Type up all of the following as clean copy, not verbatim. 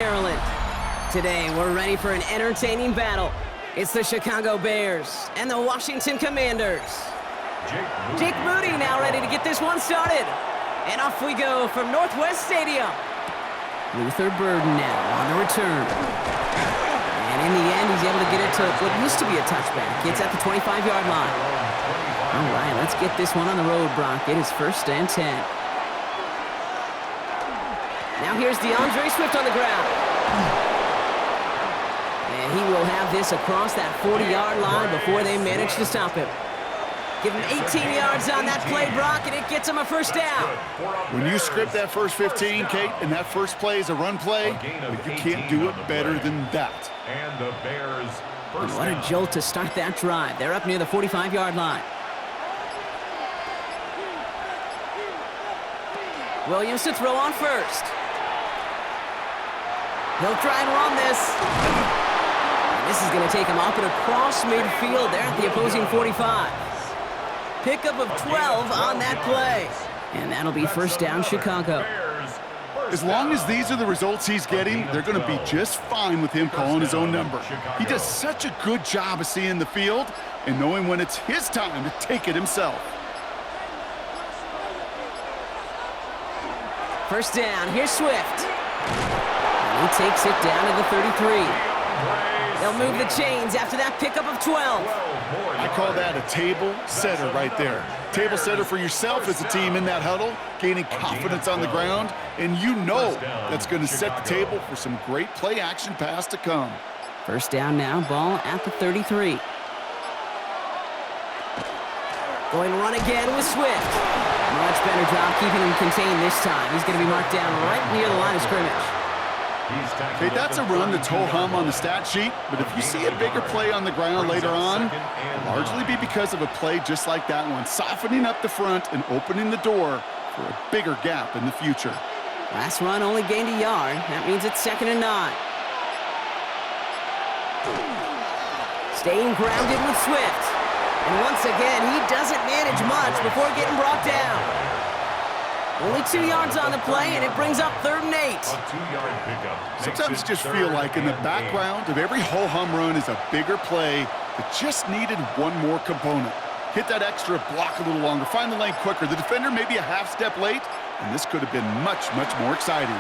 Maryland. Today, we're ready for an entertaining battle. It's the Chicago Bears and the Washington Commanders. Jake Moody now ready to get this one started. And off we go from Northwest Stadium. Luther Burden now on the return. And in the end, he's able to get it to what used to be a touchback. It's at the 25-yard line. All right, let's get this one on the road, Brock. It is 1st and 10. Now here's DeAndre Swift on the ground. And he will have this across that 40-yard line before they manage to stop him. Give him 18 yards on that play, Brock, and it gets him a 1st down. When you script that first 15, Kate, and that first play is a run play, you can't do it better than that. And the Bears And what a jolt to start that drive. They're up near the 45-yard line. Williams to throw on first. He'll try and run this. And this is going to take him up and across midfield there at the opposing 45. Pickup of 12 on that play. And that'll be 1st down, Chicago. As long as these are the results he's getting, they're going to be just fine with him calling his own number. He does such a good job of seeing the field and knowing when it's his time to take it himself. 1st down, here's Swift. And he takes it down to the 33. They'll move the chains after that pickup of 12. I call that a table setter right there. Table setter for yourself as a team in that huddle, gaining confidence on the ground, and you know that's going to set the table for some great play action pass to come. 1st down now, ball at the 33. Going to run again with Swift. Much better job keeping him contained this time. He's going to be marked down right near the line of scrimmage. Okay, that's a run that's ho-hum on the stat sheet, but if you see a bigger play on the ground later on, it'll largely be because of a play just like that one, softening up the front and opening the door for a bigger gap in the future. Last run only gained a yard. That means it's 2nd and 9. Staying grounded with Swift. And once again, he doesn't manage much before getting brought down. Only 2 yards on the play, and it brings up 3rd and 8. Sometimes just feel like in the background of every ho-hum run is a bigger play that just needed one more component. Hit that extra block a little longer, find the lane quicker. The defender may be a half step late, and this could have been much, much more exciting.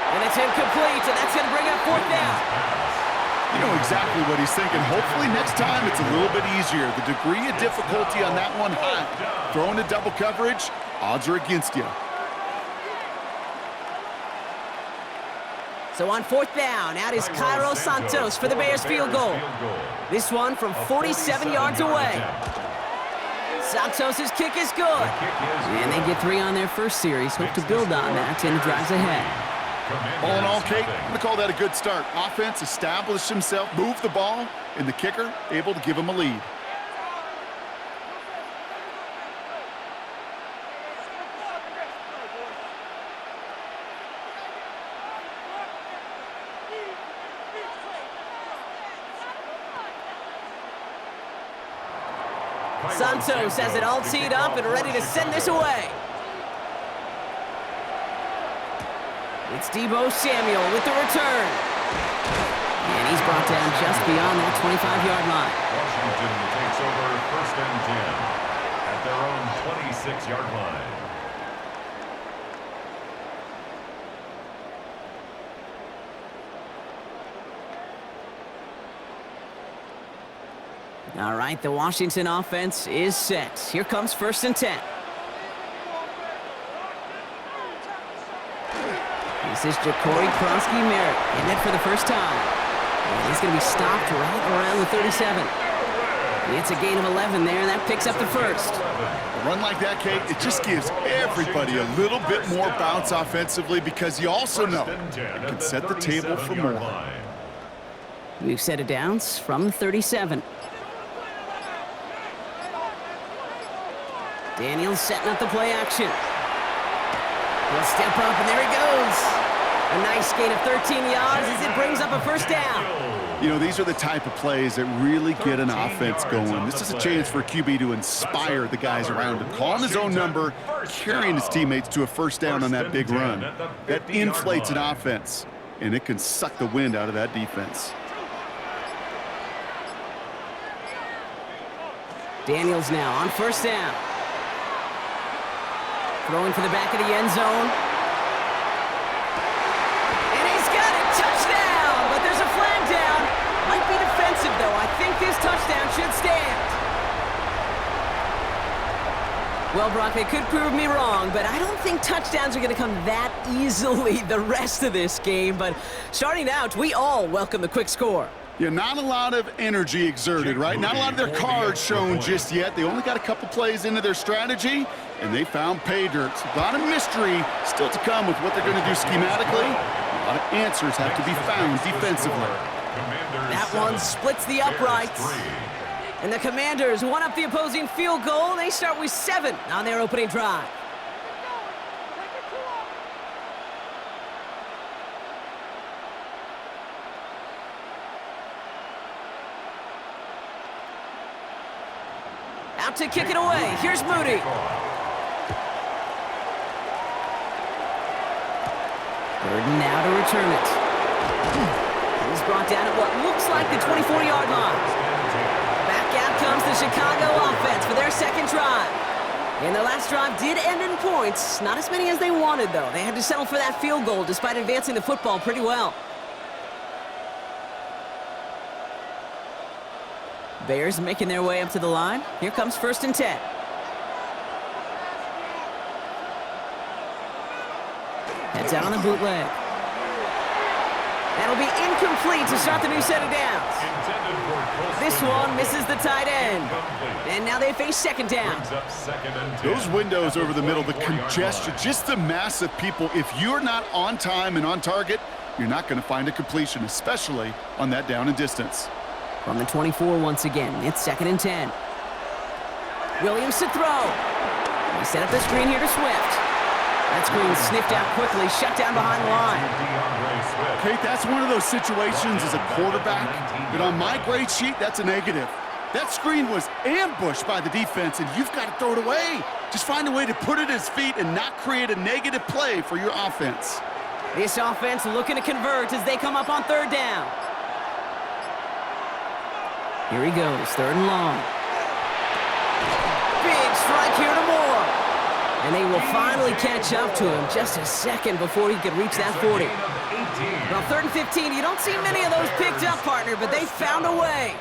And it's incomplete, and that's going to bring up 4th down. You know exactly what he's thinking. Hopefully next time it's a little bit easier. The degree of difficulty on that one high. Throwing to double coverage, odds are against you. So on 4th down, out is Cairo Santos for the Bears field goal. This one from 47 yards away. Santos' kick is good. And they get 3 on their first series. Hope to build on that in the drives ahead. All in all, Kate, I'm going to call that a good start. Offense established himself, moved the ball, and the kicker able to give him a lead. Santos has it all teed up and ready to send this away. It's Deebo Samuel with the return. And he's brought down just beyond that 25-yard line. Washington takes over 1st and 10 at their own 26-yard line. All right, the Washington offense is set. Here comes 1st and 10. This is Ja'Cory Kronsky-Merritt hitting it for the first time. And he's going to be stopped right around the 37. It's a gain of 11 there, and that picks up the 1st. A run like that, Kate, it just gives everybody a little bit more bounce offensively because you also know it can set the table for more. We've set it downs from the 37. Daniels setting up the play action. He'll step up, and there he goes. A nice Nice gain of 13 yards as it brings up a first down. You know, these are the type of plays that really get an offense going. This is a chance for a QB to inspire the guys around him. Calling his own number, carrying his teammates to a first down on that big run. That inflates an offense, and it can suck the wind out of that defense. Daniels now on first down. Throwing for the back of the end zone. And he's got it! Touchdown! But there's a flag down. Might be defensive, though. I think this touchdown should stand. Well, Brock, they could prove me wrong, but I don't think touchdowns are going to come that easily the rest of this game. But starting out, we all welcome the quick score. Yeah, not a lot of energy exerted, right? Not a lot of their cards shown just yet. They only got a couple plays into their strategy, and they found pay dirt. A lot of mystery still to come with what they're going to do schematically. A lot of answers have to be found defensively. That one splits the uprights. And the Commanders one up the opposing field goal. They start with 7 on their opening drive. Out to kick it away. Here's Moody. Burden now to return it. He's brought down at what looks like the 24-yard line. Back out comes the Chicago offense for their second drive. And their last drive did end in points. Not as many as they wanted, though. They had to settle for that field goal despite advancing the football pretty well. Bears making their way up to the line. Here comes 1st and 10. Heads out on the bootleg. That'll be incomplete to start the new set of downs. This one misses the tight end. And now they face second down. Those windows over the middle, the congestion, just the mass of people. If you're not on time and on target, you're not going to find a completion, especially on that down and distance. From the 24 once again, it's 2nd and 10. Williams to throw. They set up the screen here to Swift. That screen sniffed out quickly, shut down behind the line. Kate, that's one of those situations as a quarterback that on my grade sheet, that's a negative. That screen was ambushed by the defense, and you've got to throw it away. Just find a way to put it at his feet and not create a negative play for your offense. This offense looking to convert as they come up on 3rd down. Here he goes, 3rd and long. Big strike here to Moore. And they will finally catch up to him just a second before he could reach that 40. Well, 3rd and 15, you don't see many of those picked up, partner, but they found a way.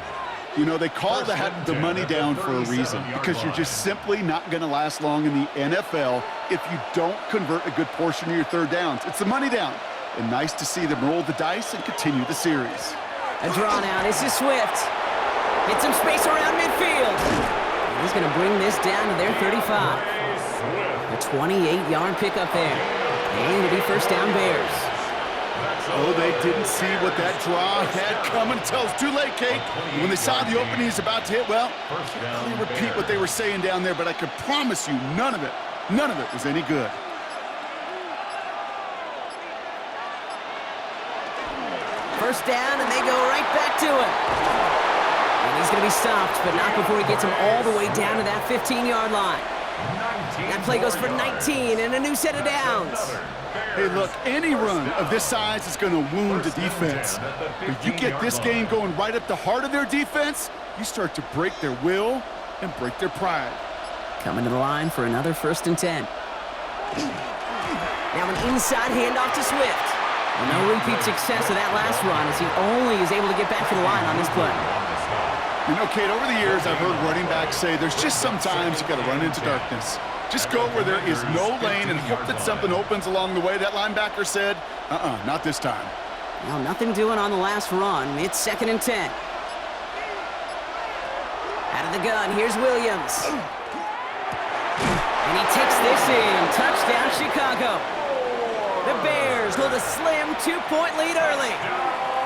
You know, they call the money down for a reason, because you're just simply not going to last long in the NFL if you don't convert a good portion of your 3rd downs. It's the money down. And nice to see them roll the dice and continue the series. A drawn out. This is Swift. Get some space around midfield. He's going to bring this down to their 35. A 28-yard pickup there. And it'll be first down Bears. Oh, they didn't see what that draw had coming until it's too late, Kate. When they saw the opening he's about to hit, well, I can't really repeat what they were saying down there, but I can promise you none of it was any good. First down, and they go right back to it. And he's going to be stopped, but not before he gets him all the way down to that 15-yard line. That play goes for 19 and a new set of downs. Hey, look, any run of this size is going to wound the defense. But you get this game going right at the heart of their defense, you start to break their will and break their pride. Coming to the line for another 1st and 10. Now an inside handoff to Swift. And no repeat success of that last run as he only is able to get back to the line on this play. You know, Kate, over the years, I've heard running backs say there's just sometimes you got to run into darkness. Just go where there is no lane and hope that something opens along the way. That linebacker said, not this time. Well, nothing doing on the last run. It's 2nd and 10. Out of the gun, here's Williams. And he takes this in. Touchdown, Chicago. The Bears hold a slim 2-point lead early.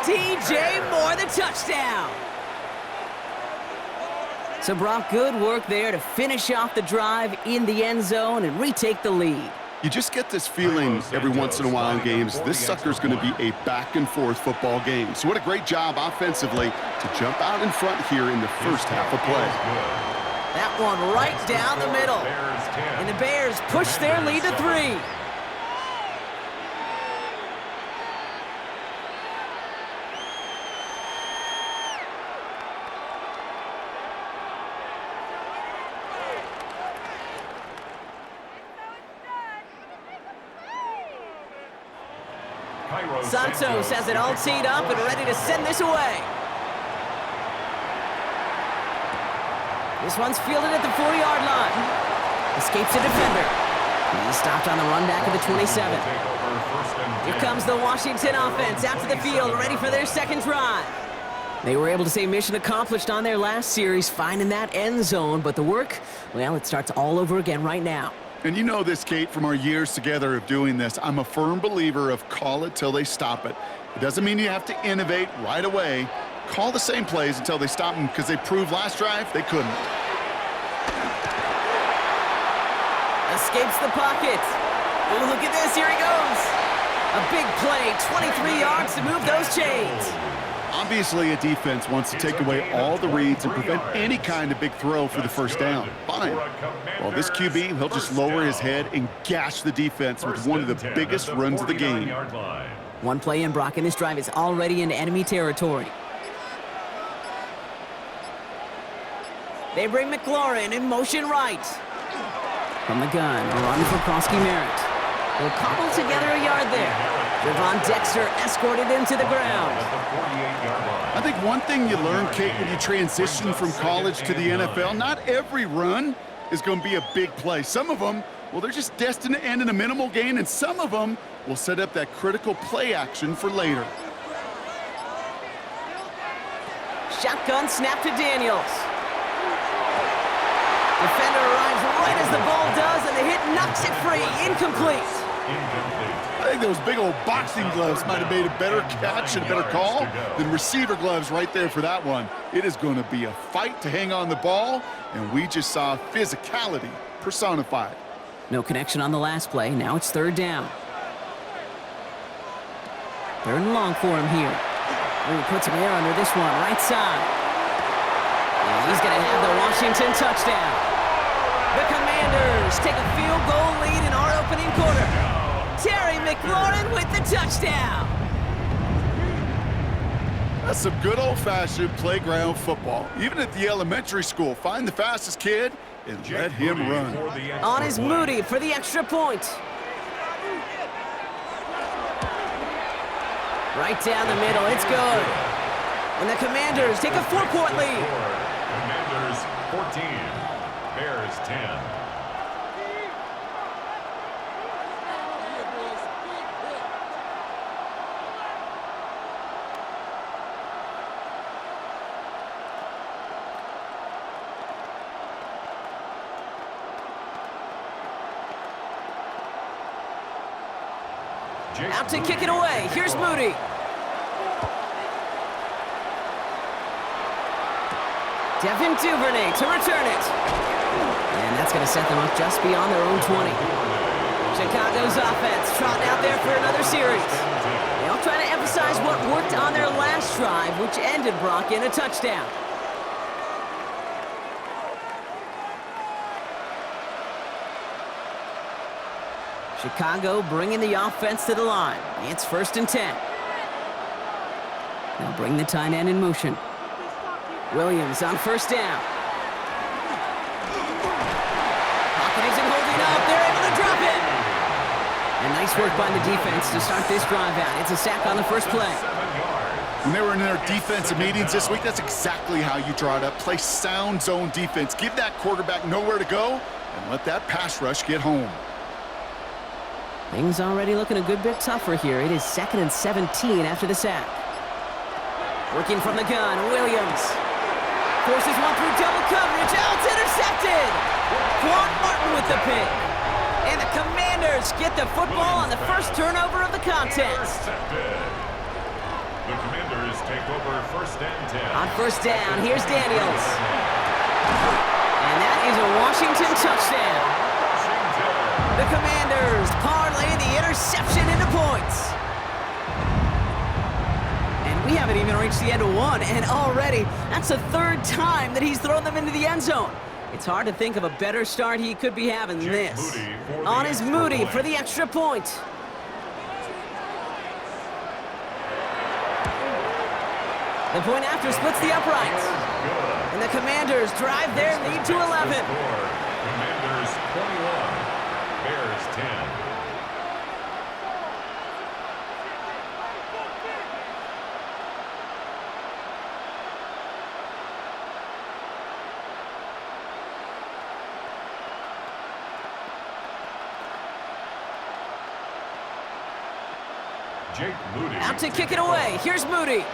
DJ Moore, the touchdown. So, Brock, good work there to finish off the drive in the end zone and retake the lead. You just get this feeling every once in a while in games, this sucker's going to be a back-and-forth football game. So what a great job offensively to jump out in front here in the first half of play. That one right down the middle. And the Bears push their lead to 3. Santos has it all teed up and ready to send this away. This one's fielded at the 4-yard line. Escapes a defender. He's stopped on the run back of the 27. Here comes the Washington offense out to the field, ready for their second drive. They were able to say mission accomplished on their last series, finding that end zone, but the work, well, it starts all over again right now. And you know this, Kate, from our years together of doing this. I'm a firm believer of call it till they stop it. It doesn't mean you have to innovate right away. Call the same plays until they stop them, because they proved last drive they couldn't. Escapes the pocket. Oh, look at this. Here he goes. A big play, 23 yards to move those chains. Obviously, a defense wants to take away all the reads and prevent any kind of big throw for the first down. Fine. Well, this QB, he'll just lower his head and gash the defense with one of the biggest runs of the game. One play in, Brock, and this drive is already in enemy territory. They bring McLaurin in motion right. From the gun, a run for Krosky-Merritt. They'll cobble together a yard there. Javon Dexter escorted him to the ground. I think one thing you learn, Kate, when you transition from college to the NFL, not every run is going to be a big play. Some of them, well, they're just destined to end in a minimal gain, and some of them will set up that critical play action for later. Shotgun snap to Daniels. Defender arrives right as the ball does, and the hit knocks it free. Incomplete. I think those big old boxing gloves might have made a better catch and a better call than receiver gloves right there for that one. It is going to be a fight to hang on the ball, and we just saw physicality personified. No connection on the last play. Now it's third down. Third and long for him here. Oh, he puts him air under this one, right side. And he's going to have the Washington touchdown. The Commanders take a field goal lead in our opening quarter. Terry McLaurin with the touchdown. That's some good old-fashioned playground football. Even at the elementary school, find the fastest kid and let him run. On is Moody for the extra point. Right down the middle, it's good. And the Commanders take a 4-point lead. Commanders 14, Bears 10. Out to kick it away. Here's Moody. Devin Duvernay to return it. And that's going to set them up just beyond their own 20. Chicago's offense trotting out there for another series. They'll try to emphasize what worked on their last drive, which ended, Brock, in a touchdown. Chicago bringing the offense to the line. It's 1st and 10. They'll bring the tight end in motion. Williams on 1st down. Pocket isn't holding up. They're able to drop it. And nice work by the defense to start this drive out. It's a sack on the first play. When they were in their defensive meetings this week, that's exactly how you draw it up. Play sound zone defense. Give that quarterback nowhere to go and let that pass rush get home. Things already looking a good bit tougher here. It is 2nd and 17 after the sack. Working from the gun, Williams. Forces one through double coverage. Oh, it's intercepted! Quan Martin with the pick. And the Commanders get the football on the first turnover of the contest. The Commanders take over 1st and 10. On 1st down, here's Daniels. And that is a Washington touchdown. The Commanders parlay the interception into points. And we haven't even reached the end of one, and already that's the third time that he's thrown them into the end zone. It's hard to think of a better start he could be having than this. On is Moody for the extra point. The point after splits the uprights. And the Commanders drive their lead to 11. Commanders 21, Bears 10. Jake Moody. Out to kick it away. Here's Moody.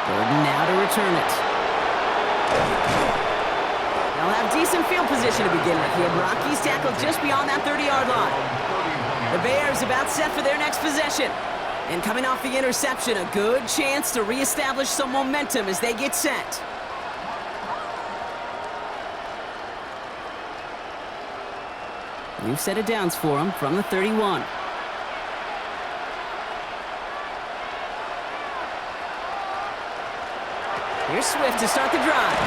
Gordon now to return it. They'll have decent field position to begin with here. Rocky's tackled just beyond that 30-yard line. The Bears about set for their next possession. And coming off the interception, a good chance to reestablish some momentum as they get set. New set of downs for them from the 31. Here's Swift to start the drive.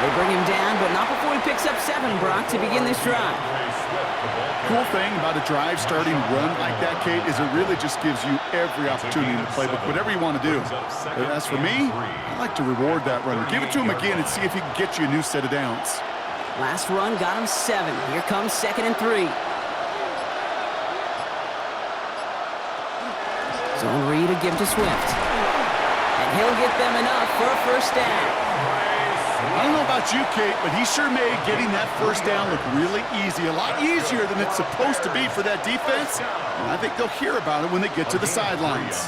They bring him down, but not before he picks up 7, Brock, to begin this drive. Cool thing about a drive starting run like that, Kate, is it really just gives you every opportunity in the playbook, whatever you want to do. But as for me, I like to reward that runner. Give it to him again and see if he can get you a new set of downs. Last run got him 7. Here comes 2nd and 3. Zone read to give to Swift. And he'll get them enough for a first down. I don't know about you, Kate, but he sure made getting that first down look really easy. A lot easier than it's supposed to be for that defense. And I think they'll hear about it when they get to the sidelines.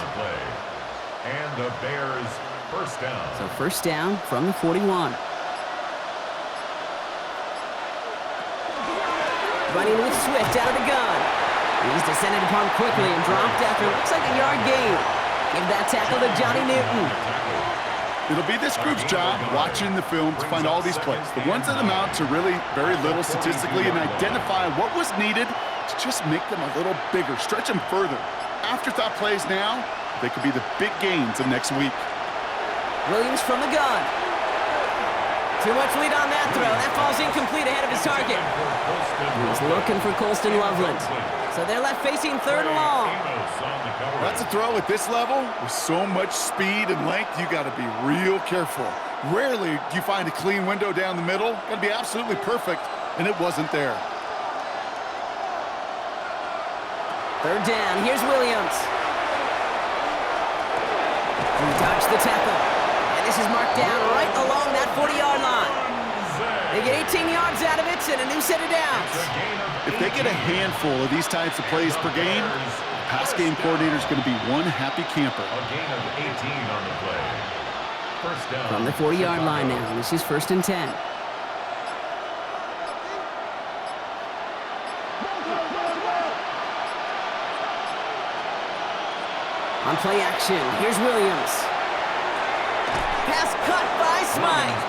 And the Bears first down. So first down from the 41. Running with Swift out of the gun. He's descended upon quickly and dropped after looks like a yard gain. Give that tackle to Johnny Newton. It'll be this group's job watching the film to find all these plays. The ones that amount to really very little statistically and identify what was needed to just make them a little bigger, stretch them further. Afterthought plays now, they could be the big gains of next week. Williams from the gun. Too much lead on that throw. That falls incomplete ahead of his target. He's looking for Colston Loveland. So they're left facing 3rd and long. That's a throw at this level. With so much speed and length, you got to be real careful. Rarely do you find a clean window down the middle. Got to be absolutely perfect, and it wasn't there. 3rd down. Here's Williams. He dodged the tackle. And this is marked down right along that 40-yard line. They get 18 yards out of it and a new set of downs. If they get a handful of these types of plays per game, the pass game coordinator is going to be one happy camper. A gain of 18 on the play. First down. From the 40-yard line now. This is 1st and 10. On play action, here's Williams. Pass cut by Smythe.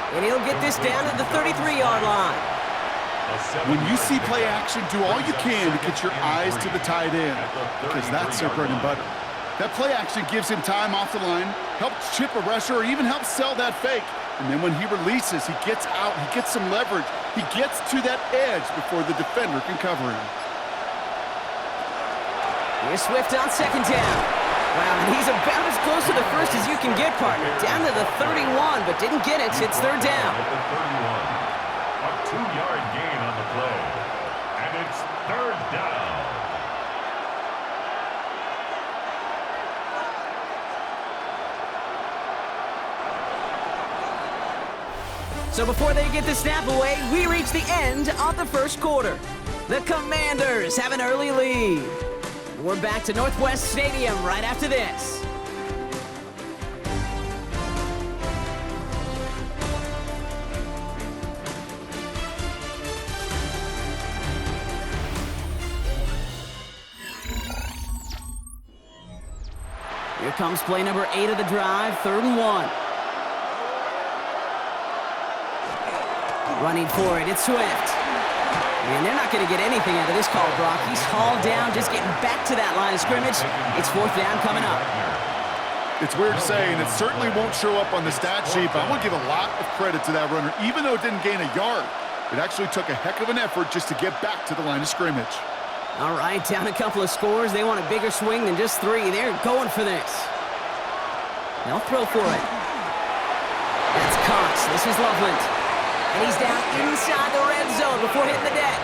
And he'll get this down to the 33-yard line. When you see play action, do all you can to get your eyes to the tight end, because that's their bread and butter. That play action gives him time off the line, helps chip a rusher, or even helps sell that fake. And then when he releases, he gets out, he gets some leverage. He gets to that edge before the defender can cover him. Here's Swift on 2nd down. Wow, and he's about as close to the first as you can get, partner. Down to the 31, but didn't get it. It's 3rd down. A 2-yard gain on the play. And it's 3rd down. So before they get the snap away, we reach the end of the first quarter. The Commanders have an early lead. We're back to Northwest Stadium right after this. Here comes play number 8 of the drive, 3rd and 1. Running for it, it's Swift. And they're not going to get anything out of this call, Brock. He's hauled down, just getting back to that line of scrimmage. It's 4th down coming up. It's weird to say, and it certainly won't show up on the stat sheet, but I want to give a lot of credit to that runner. Even though it didn't gain a yard, it actually took a heck of an effort just to get back to the line of scrimmage. All right, down a couple of scores. They want a bigger swing than just 3. They're going for this. They'll throw for it. That's Cox. This is Loveland. And he's down inside the red zone before hitting the deck.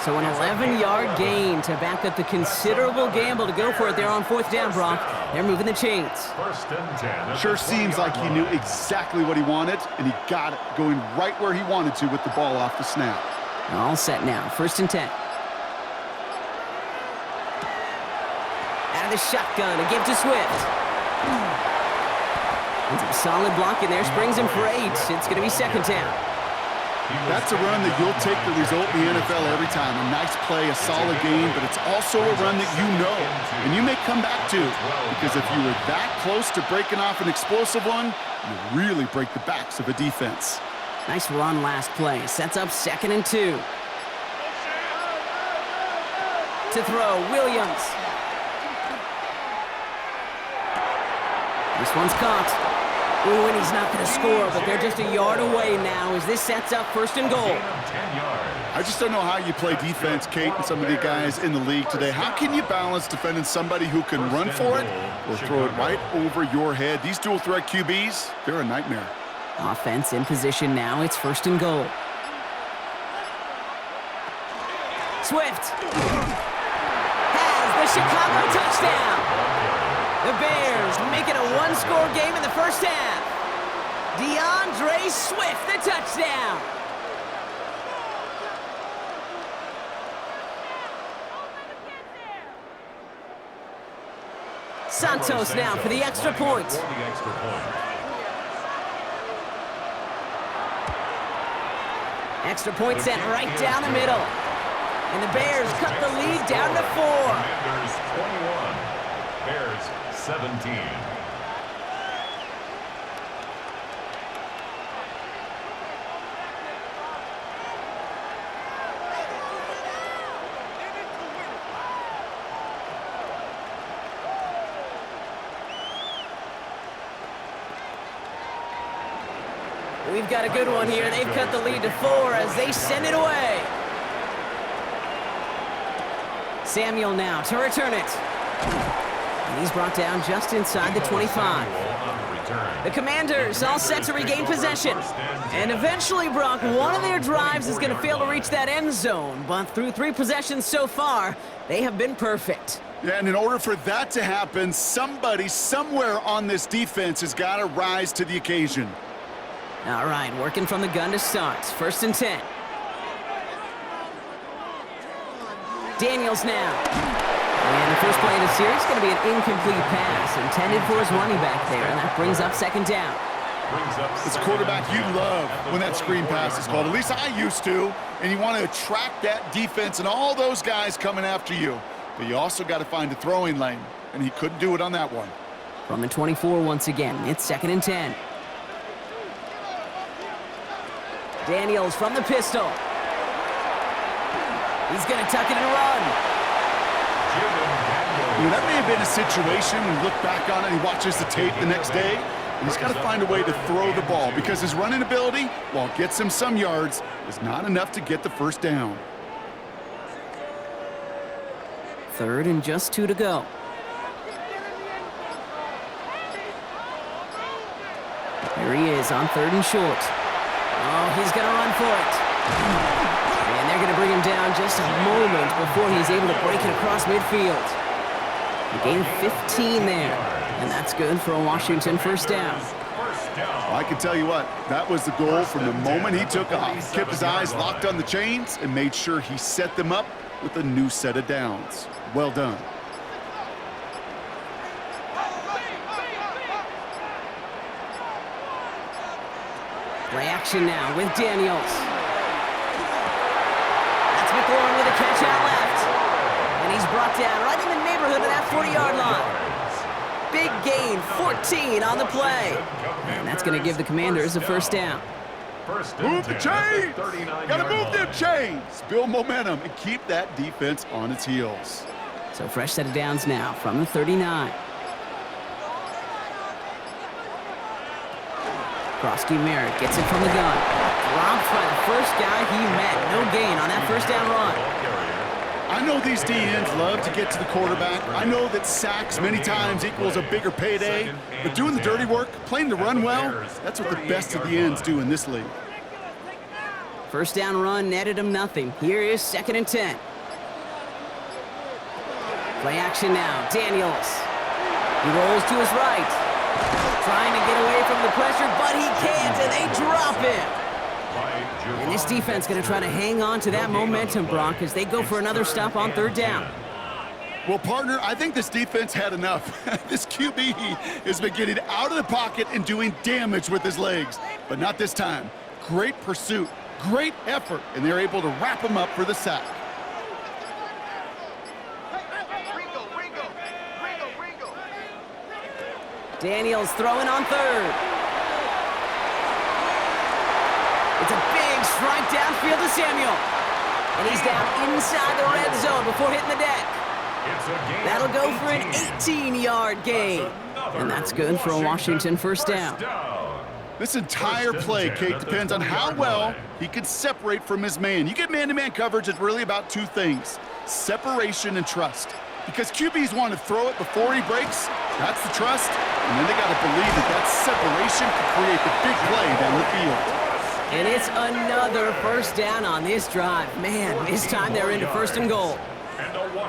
So an 11-yard gain to back up the considerable gamble to go for it there on 4th down, Brock. They're moving the chains. 1st and 10. Sure seems like he knew exactly what he wanted, and he got it, going right where he wanted to with the ball off the snap. All set now. 1st and 10. Out of the shotgun, a give to Swift. And some solid blocking there, springs him for 8. It's going to be 2nd down. That's a run that you'll take the result in the NFL every time. A nice play, a solid game, but it's also a run that you know, and you may come back to, because if you were that close to breaking off an explosive one, you really break the backs of a defense. Nice run last play. Sets up 2nd and 2. To throw, Williams. This one's caught. Ooh, and he's not going to score, but they're just a yard away now as this sets up 1st and goal. I just don't know how you play defense, Kate, and some of the guys in the league today. How can you balance defending somebody who can run for it or throw it right over your head? These dual-threat QBs, they're a nightmare. Offense in position now. It's 1st and goal. Swift has the Chicago touchdown. The Bears make it a 1-score game in the 1st half. DeAndre Swift, the touchdown. Santos now for the extra point. Extra point sent right down the middle. And the Bears cut the lead down to 4. Commanders 21, Bears 17. We've got a good one here. They've cut the lead to 4 as they send it away. Samuel now to return it. And he's brought down just inside the 25. The Commanders all set to regain possession. And eventually, Brock, one of their drives is going to fail to reach that end zone. But through 3 possessions so far, they have been perfect. Yeah, and in order for that to happen, somebody somewhere on this defense has got to rise to the occasion. All right, working from the gun to start. 1st and 10. Daniels now. And the first play of the series is going to be an incomplete pass intended for his running back there, and that brings up 2nd down. As a quarterback, you love when that screen pass is called. At least I used to. And you want to attract that defense and all those guys coming after you. But you also got to find a throwing lane, and he couldn't do it on that one. From the 24 once again, it's 2nd and 10. Daniels from the pistol. He's going to tuck it and run. You know, that may have been a situation when you look back on it and he watches the tape the next day, and he's got to find a way to throw the ball because his running ability, while it gets him some yards, is not enough to get the 1st down. 3rd and just 2 to go. Here he is on 3rd and short. Oh, he's going to run for it. And they're going to bring him down just a moment before he's able to break it across midfield. He gained 15 there, and that's good for a Washington 1st down. Well, I can tell you what, that was the goal from the moment he took off. Kept his eyes locked on the chains and made sure he set them up with a new set of downs. Well done. Play action now with Daniels. That's McLaurin with a catch out left. And he's brought down right in the neighborhood of that 40-yard line. Big gain, 14 on the play. And that's going to give the Commanders a 1st down. First and Move the 10 chains! at the 39-yard Gotta move them line. chains! Build momentum and keep that defense on its heels. So fresh set of downs now from the 39. Krosky Merritt gets it from the gun. Dropped by the first guy he met. No gain on that first down run. I know these DNs love to get to the quarterback. I know that sacks many times equals a bigger payday. But doing the dirty work, playing the run well, that's what the best of the ends do in this league. First down run netted him nothing. Here is 2nd and 10. Play action now. Daniels. He rolls to his right. Trying to get away from the pressure, but he can't, and they drop him. And this defense going to try to hang on to that momentum, Brock, as they go for another stop on 3rd down. Well, partner, I think this defense had enough. This QB has been getting out of the pocket and doing damage with his legs, but not this time. Great pursuit, great effort, and they're able to wrap him up for the sack. Daniels throwing on 3rd. It's a big strike downfield to Samuel. And he's down inside the red zone before hitting the deck. That'll go for an 18-yard gain. And that's good for a Washington first down. This entire play, Kate, depends on how well he can separate from his man. You get man-to-man coverage, it's really about 2 things: separation and trust. Because QBs want to throw it before he breaks, that's the trust, and then they got to believe that that separation can create the big play down the field. And it's another first down on this drive. Man, this time they're into 1st and goal.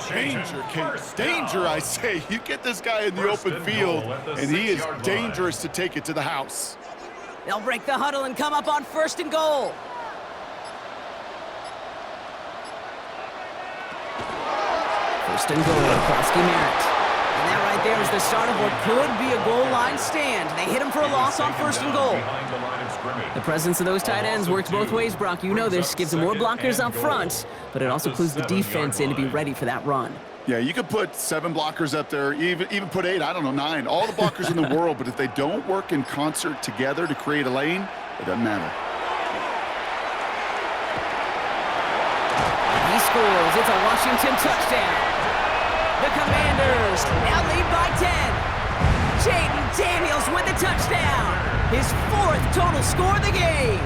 Danger, Kate. Danger, I say. You get this guy in the open field, and he is dangerous to take it to the house. They'll break the huddle and come up on 1st and goal. First and goal, Krosky Merritt. And that right there is the start of what could be a goal line stand. They hit him for a loss on 1st and goal. The presence of those tight ends works both ways, Brock. You know this. Gives them more blockers up front, but it also clues the defense in to be ready for that run. Yeah, you could put 7 blockers up there, even put 8, I don't know, 9. All the blockers in the world, but if they don't work in concert together to create a lane, it doesn't matter. And he scores. It's a Washington touchdown. The Commanders now lead by 10. Jayden Daniels with the touchdown. His 4th total score of the game.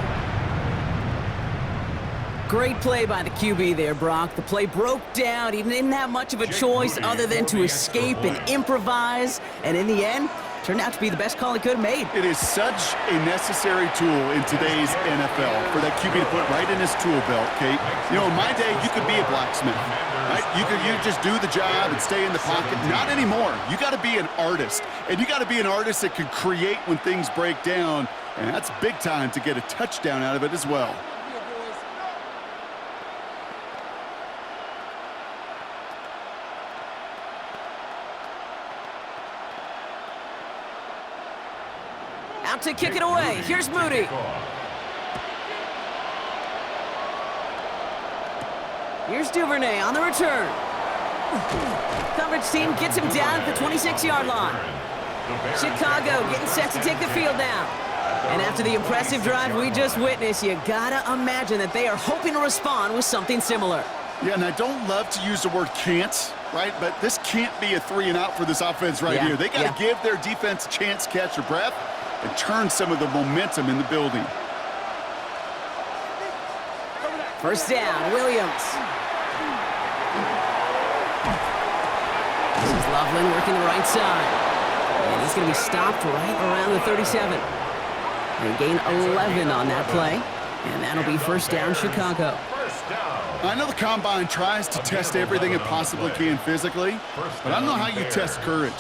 Great play by the QB there, Brock. The play broke down. He didn't have much of a choice other than to escape and improvise. And in the end, turned out to be the best call he could have made. It is such a necessary tool in today's NFL for that QB to put right in his tool belt, Kate. You know, in my day, you could be a blacksmith, right? You just do the job and stay in the pocket. Not anymore. You got to be an artist, and you got to be an artist that can create when things break down, and that's big time to get a touchdown out of it as well. Out to kick it away. Here's Moody. Here's Duvernay on the return. Coverage team gets him down at the 26-yard line. Chicago getting set to take the field now. And after the impressive drive we just witnessed, you gotta imagine that they are hoping to respond with something similar. Yeah, and I don't love to use the word can't, right? But this can't be a 3-and-out for this offense here. They got to give their defense a chance to catch their breath and turn some of the momentum in the building. First down, Williams. This is Loveland working the right side. And he's going to be stopped right around the 37. They gain 11 on that play. And that'll be first down, Chicago. I know the Combine tries to test everything it possibly can physically, but I don't know how you test courage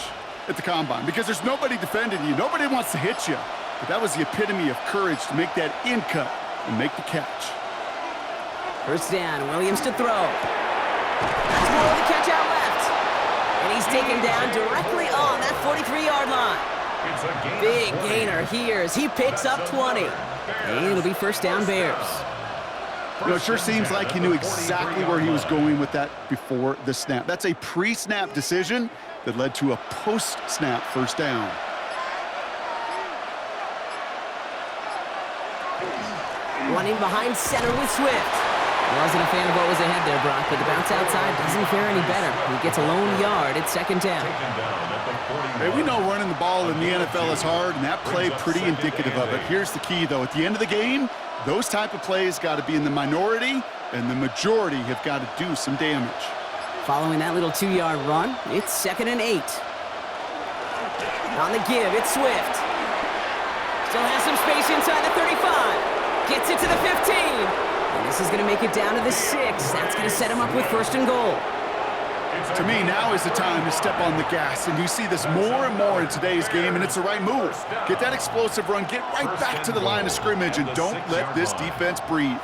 at the Combine, because there's nobody defending you. Nobody wants to hit you. But that was the epitome of courage to make that in cut and make the catch. First down, Williams to throw. That's more of the catch out left. And he's taken down directly on that 43-yard line. Big gainer here as he picks up 20. And it'll be first down, Bears. You know, it sure seems like he knew exactly where he was going with that before the snap. That's a pre-snap decision that led to a post-snap first down. Running behind center with Swift. Wasn't a fan of what was ahead there, Brock, but the bounce outside doesn't fare any better. He gets a lone yard at second down. Hey, we know running the ball in the NFL is hard, and that play pretty indicative of it. Here's the key, though. At the end of the game, those type of plays got to be in the minority, and the majority have got to do some damage. Following that little 2-yard run, it's 2nd and 8. On the give, it's Swift. Still has some space inside the 35. Gets it to the 15. And this is going to make it down to the 6. That's going to set him up with 1st and goal. To me, now is the time to step on the gas, and you see this more and more in today's game, and it's the right move. Get that explosive run, get right back to the line of scrimmage, and don't let this defense breathe.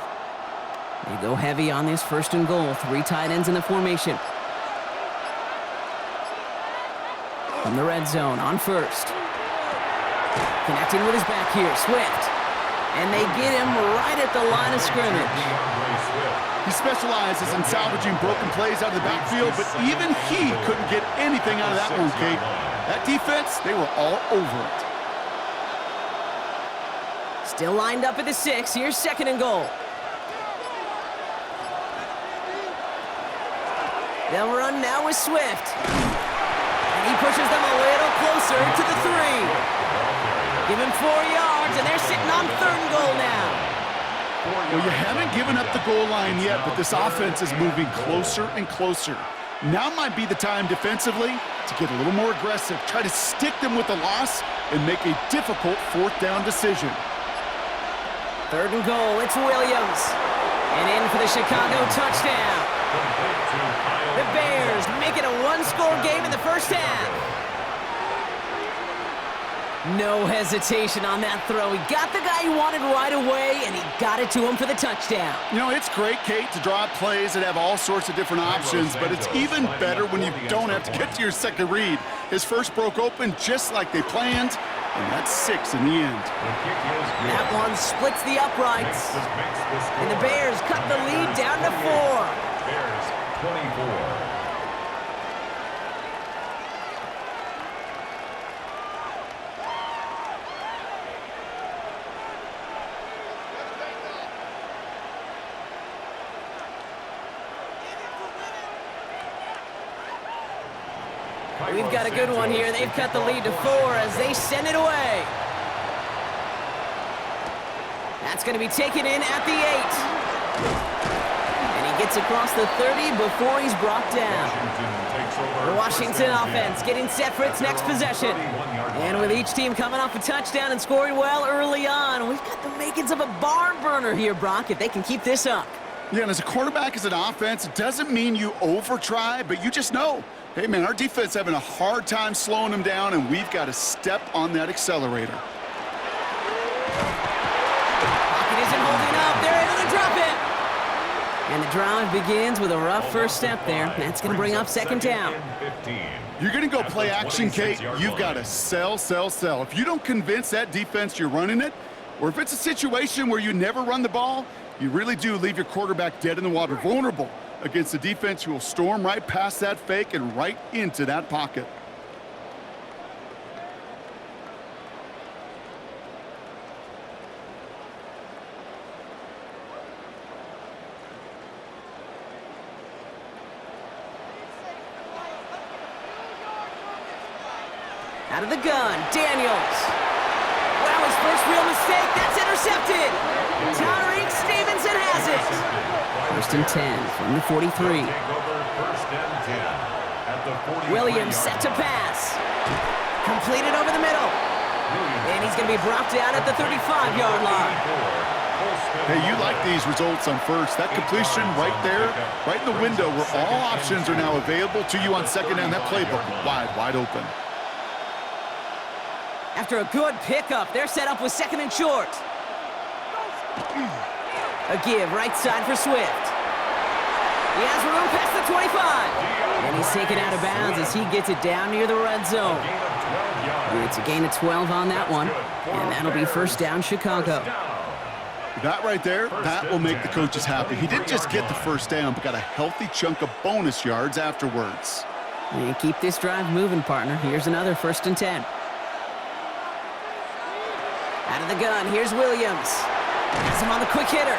They go heavy on this 1st and goal. 3 tight ends in the formation. From the red zone on 1st. Connecting with his back here, Swift. And they get him right at the line of scrimmage. He specializes in salvaging broken plays out of the backfield, but even he couldn't get anything out of that one, Kate. That defense, they were all over it. Still lined up at the 6. Here's 2nd and goal. They'll run now with Swift. And he pushes them a little closer to the 3. Give him 4 yards, and they're sitting on 3rd and goal now. Well, you haven't given up the goal line yet, but this offense is moving closer and closer. Now might be the time defensively to get a little more aggressive, try to stick them with the loss, and make a difficult 4th down decision. 3rd and goal, it's Williams. And in for the Chicago touchdown. The Bears make it a 1-score game in the 1st half. No hesitation on that throw. He got the guy he wanted right away, and he got it to him for the touchdown. You know, it's great, Kate, to draw up plays that have all sorts of different options, but it's even better when you don't have to get to your second read. His first broke open just like they planned, and that's 6 in the end. That one splits the uprights, and the Bears cut the lead down to 4. Bears 24. We've got a good one here. They've cut the lead to 4 as they send it away. That's going to be taken in at the 8. And he gets across the 30 before he's brought down. The Washington offense getting set for its next possession. And with each team coming off a touchdown and scoring well early on, we've got the makings of a barn burner here, Brock, if they can keep this up. Yeah, and as a quarterback, as an offense, it doesn't mean you over-try, but you just know, hey, man, our defense having a hard time slowing them down, and we've got to step on that accelerator. Pocket isn't holding up. They're able to drop it. And the drive begins with a rough first step there. That's going to bring up 2nd down. You're going to go play action, Kate. You've got to sell, sell, sell. If you don't convince that defense you're running it, or if it's a situation where you never run the ball, you really do leave your quarterback dead in the water, vulnerable against a defense who will storm right past that fake and right into that pocket. Out of the gun, Daniels. Wow, his first real mistake. That's intercepted. Tyreek Stevenson has it. 1st and 10 from the 43. Williams set to pass. Completed over the middle. And he's going to be brought down at the 35-yard line. Hey, you like these results on 1st. That completion right there, right in the window where all options are now available to you on 2nd down. That playbook wide open. After a good pickup, they're set up with 2nd and short. A give right side for Swift. He has room past the 25. And he's taken out of bounds as he gets it down near the red zone. It's a gain of 12 on that one. And that'll be 1st down Chicago. That right there, that will make the coaches happy. He didn't just get the 1st down, but got a healthy chunk of bonus yards afterwards. And keep this drive moving, partner. Here's another 1st and 10. Out of the gun, here's Williams. Has him on the quick hitter.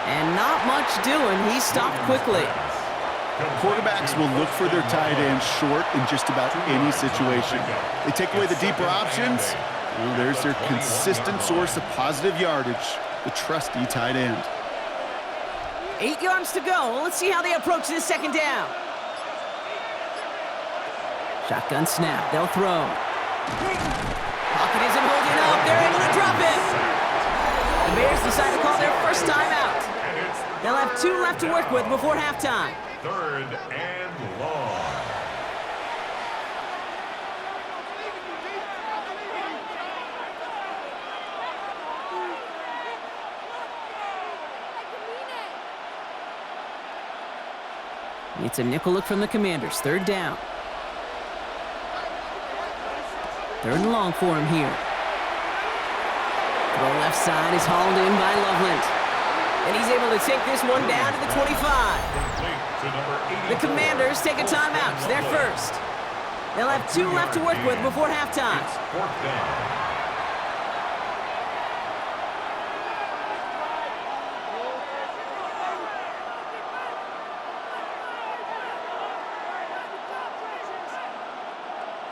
And not much doing. He stopped quickly. Quarterbacks will look for their tight end short in just about any situation. They take away the deeper options. Well, there's their consistent source of positive yardage, the trusty tight end. 8 yards to go. Let's see how they approach this second down. Shotgun snap. They'll throw. Pocket isn't holding up. They're able to drop it. The Bears decide to call their first timeout. They'll have 2 left to work with before halftime. 3rd and long. It's a nickel look from the Commanders. 3rd down. 3rd and long for him here. Throw left side is hauled in by Loveland. And he's able to take this one down to the 25. The Commanders take a timeout. They're first. They'll have 2 left to work with before halftime. It's 4th down.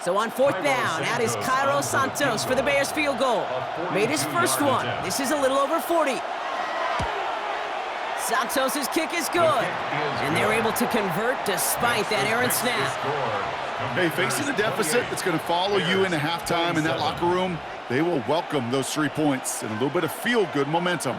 So on 4th down, out is Cairo Santos for the Bears field goal. Made his first one. This is a little over 40. Santos' kick is good. And they're able to convert despite that errant snap. Hey, facing a deficit that's going to follow you into halftime in that locker room, they will welcome those 3 points and a little bit of feel-good momentum.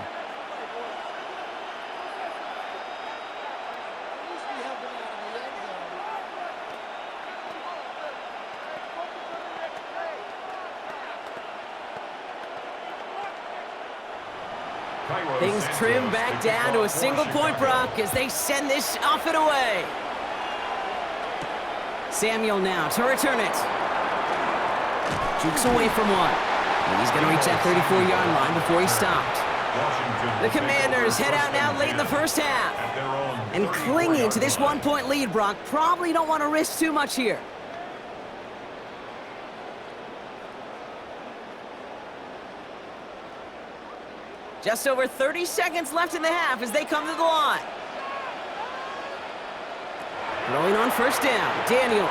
Things trim back down to a single-point Brock as they send this off and away. Samuel now to return it. Jukes away from one. And he's going to reach that 34-yard line before he stopped. The Commanders head out now late in the first half. And clinging to this 1-point lead, Brock, probably don't want to risk too much here. Just over 30 seconds left in the half as they come to the line. Throwing on first down, Daniels.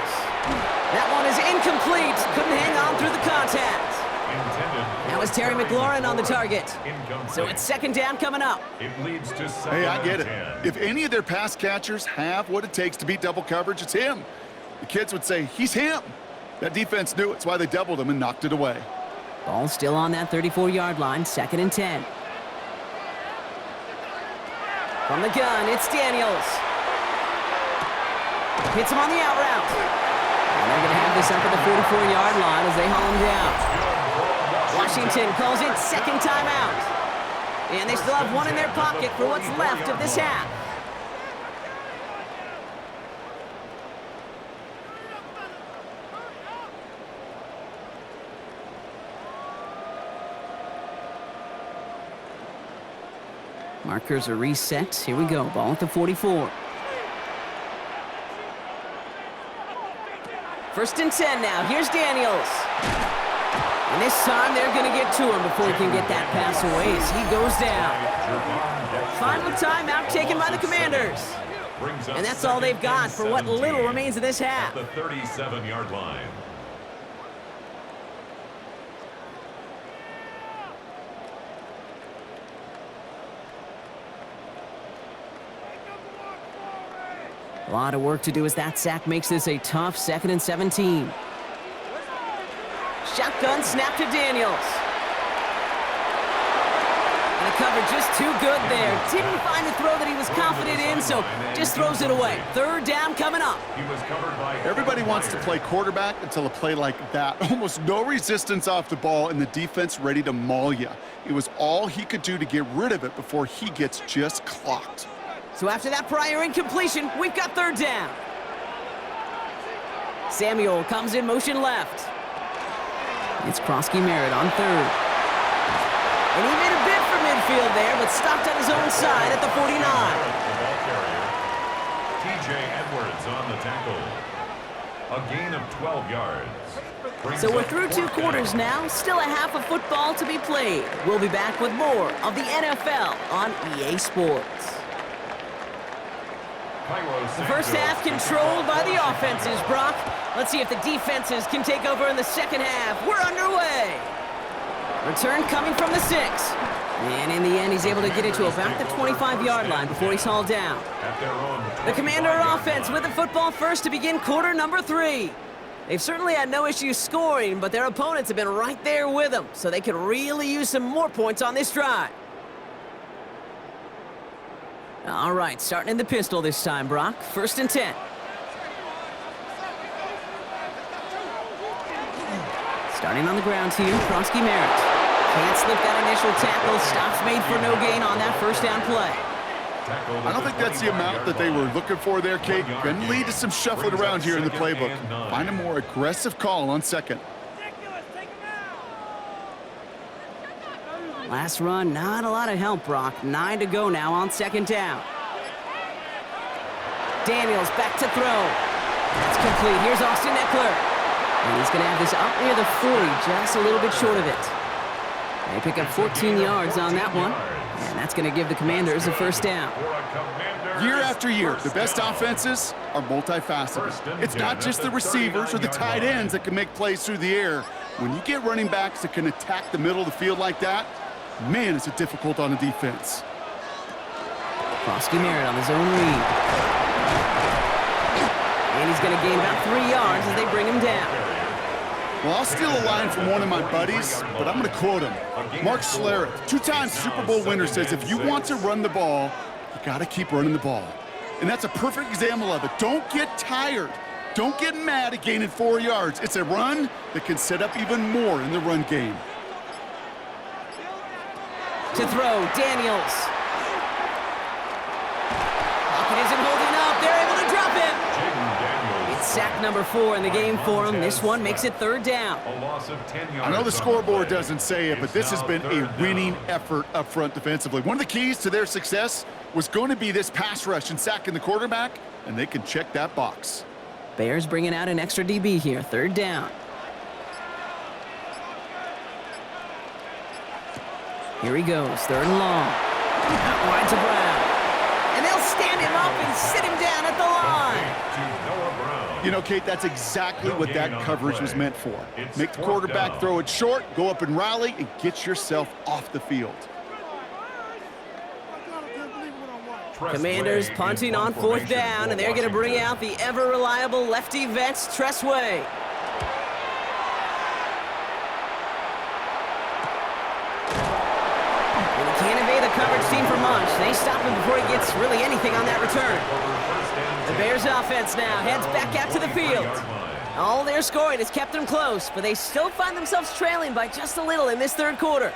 That one is incomplete. Couldn't hang on through the contact. That was Terry McLaurin on the target. So it's 2nd down coming up. It leads to 2nd Hey, I get and it. 10. If any of their pass catchers have what it takes to beat double coverage, it's him. The kids would say, he's him. That defense knew it. It's why they doubled him and knocked it away. Ball still on that 34-yard line, 2nd and 10. From the gun, it's Daniels. Hits him on the out route. And they're going to have this up at the 44-yard line as they haul him down. Washington calls it 2nd timeout. And they still have 1 in their pocket for what's left of this half. Markers are reset. Here we go. Ball at the 44. 1st and 10 now. Here's Daniels. And this time they're going to get to him before he can get that pass away as he goes down. Final timeout taken by the Commanders. And that's all they've got for what little remains of this half. The 37-yard line. A lot of work to do as that sack makes this a tough 2nd and 17. Shotgun snap to Daniels. And the cover just too good there. Didn't find the throw that he was confident in, so just throws it away. 3rd down coming up. He was covered by Everybody wants to play quarterback until a play like that. Almost no resistance off the ball and the defense ready to maul you. It was all he could do to get rid of it before he gets just clocked. So after that prior incompletion, we've got 3rd down. Samuel comes in motion left. It's Krosky Merritt on 3rd. And he made a bid for midfield there, but stopped on his own side at the 49. The ball carrier, TJ Edwards on the tackle. A gain of 12 yards. So we're through 2 quarters now. Still a half of football to be played. We'll be back with more of the NFL on EA Sports. The first half controlled by the offenses, Brock. Let's see if the defenses can take over in the second half. We're underway. Return coming from the 6. And in the end, he's able to get it to about the 25-yard line before he's hauled down. The Commander offense with the football first to begin quarter number 3. They've certainly had no issues scoring, but their opponents have been right there with them, so they could really use some more points on this drive. All right, starting in the pistol this time, Brock. 1st and 10. Starting on the ground here, Krosky Merritt. Can't slip that initial tackle. Stops made for no gain on that first down play. I don't think that's the amount that they were looking for there, Kate. Going to lead to some shuffling around here in the playbook. Find a more aggressive call on 2nd. Last run, not a lot of help, Brock. 9 to go now on 2nd down. Daniels back to throw. That's complete. Here's Austin Eckler. And he's going to have this up near the 40, just a little bit short of it. They pick up 14 yards on that one. And that's going to give the Commanders a 1st down. Year after year, the best offenses are multifaceted. It's not just the receivers or the tight ends that can make plays through the air. When you get running backs that can attack the middle of the field like that, man, is it difficult on the defense. Krosky Merritt on his own read. And he's going to gain about 3 yards as they bring him down. Well, I'll steal a line from one of my buddies, but I'm going to quote him. Mark Schlereth, 2-time Super Bowl winner, says if you want to run the ball, you got to keep running the ball. And that's a perfect example of it. Don't get tired. Don't get mad at gaining 4 yards. It's a run that can set up even more in the run game. To throw, Daniels. Pocket isn't holding up. They're able to drop him. It's sack number 4 in the game for him. This one makes it 3rd down. I know the scoreboard doesn't say it, but this has been a winning effort up front defensively. One of the keys to their success was going to be this pass rush and sacking the quarterback, and they can check that box. Bears bringing out an extra DB here. 3rd down. Here he goes. 3rd and long. Out wide to Brown. And they'll stand him up and sit him down at the line. You know, Kate, that's exactly what that coverage was meant for. Make the quarterback throw it short, go up and rally, and get yourself off the field. Commanders punting on 4th down, and they're going to bring out the ever-reliable lefty vets, Tressway. And he can't evade the coverage team for much. They stop him before he gets really anything on that return. The Bears offense now heads back out to the field. All their scoring has kept them close, but they still find themselves trailing by just a little in this 3rd quarter.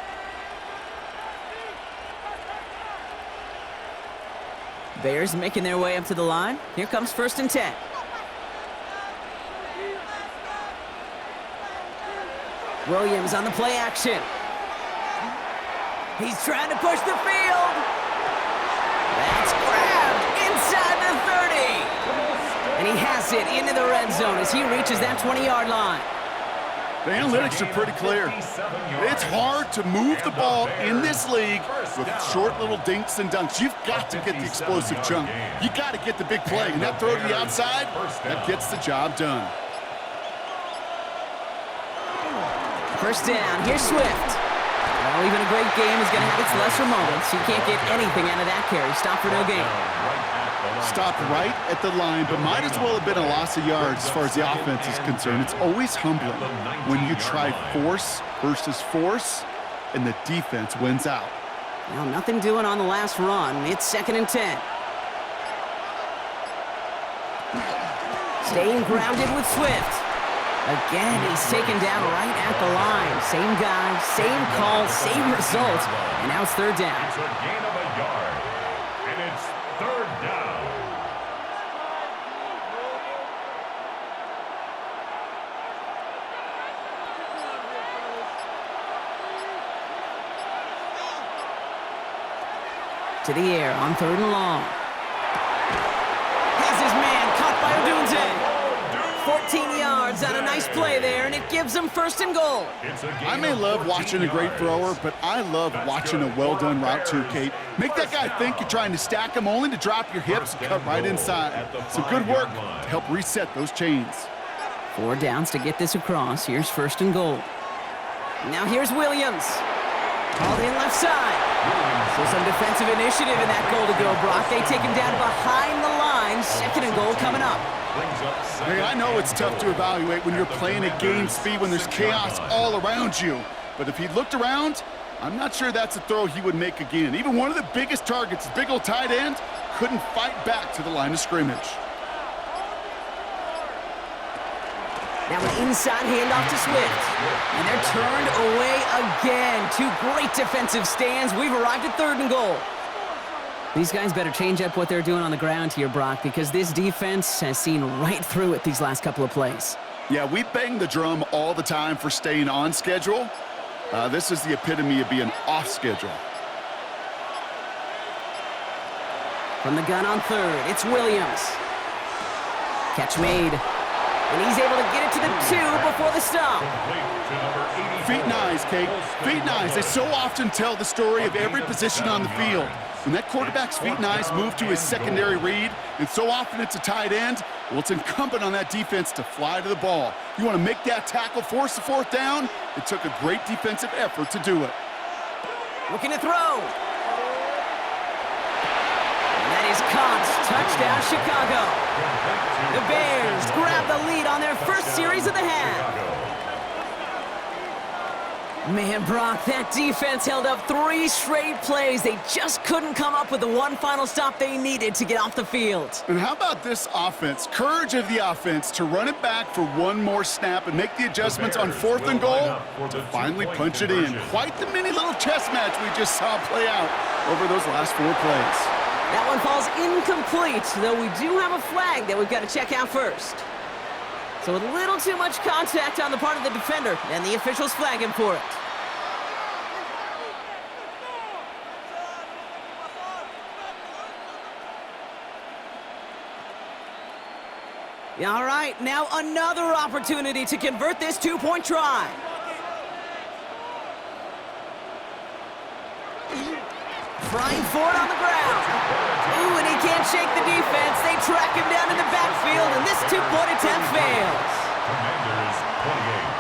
Bears making their way up to the line. Here comes 1st and 10. Williams on the play action. He's trying to push the field. That's grabbed inside the 30. And he has it into the red zone as he reaches that 20-yard line. The analytics are pretty clear. It's hard to move the ball in this league with short little dinks and dunks. You've got to get the explosive chunk. You got to get the big play. And that throw to the outside, that gets the job done. 1st down. Here's Swift. Well, even a great game is going to have its lesser moments. He can't get anything out of that carry. Stop for no gain. Stopped right at the line, but might as well have been a loss of yards as far as the offense is concerned. It's always humbling when you try force versus force, and the defense wins out. Well, nothing doing on the last run. It's 2nd and 10. Staying grounded with Swift. Again, he's taken down right at the line. Same guy, same call, same result. And now it's 3rd down. It's a gain of a yard. And it's 3rd down. To the air on 3rd and long. Has his man caught by Odunze. 14 yards on a nice play there, and it gives them 1st and goal. I may love watching a great thrower, but I love watching a well-done route too, Kate. Make that guy think you're trying to stack him only to drop your hips and cut right inside. Some good work to help reset those chains. 4 downs to get this across. Here's 1st and goal. Now here's Williams. Called in left side. So some defensive initiative in that goal to go, Brock. They take him down behind the line. 2nd and goal coming up. Hey, I know it's tough to evaluate when you're playing at game speed when there's chaos all around you. But if he looked around, I'm not sure that's a throw he would make again. Even one of the biggest targets, big old tight end, couldn't fight back to the line of scrimmage. Now an inside handoff to Swift. And they're turned away again. 2 great defensive stands. We've arrived at 3rd and goal. These guys better change up what they're doing on the ground here, Brock, because this defense has seen right through it these last couple of plays. Yeah, we bang the drum all the time for staying on schedule. This is the epitome of being off schedule. From the gun on 3rd, it's Williams. Catch made. And he's able to get it to the 2 before the stop. Feet and eyes, Kate. Feet and eyes. They so often tell the story of every position on the field. When that quarterback's feet and eyes move to his secondary read, and so often it's a tight end, well, it's incumbent on that defense to fly to the ball. You want to make that tackle, force the 4th down? It took a great defensive effort to do it. Looking to throw. And that is caught. Touchdown, Chicago. The Bears grab the lead on their 1st series of the half. Man, Brock, that defense held up 3 straight plays. They just couldn't come up with the one final stop they needed to get off the field. And how about this offense? Courage of the offense to run it back for one more snap and make the adjustments on 4th and goal to finally punch it in. Quite the mini little chess match we just saw play out over those last 4 plays. That one falls incomplete, though we do have a flag that we've got to check out first. So a little too much contact on the part of the defender, and the officials flag him for it. All right, now another opportunity to convert this 2-point try. Trying for it on the ground. Ooh, and he can't shake the defense. They track him down in the backfield, and this 2-point attempt fails. Commanders 28.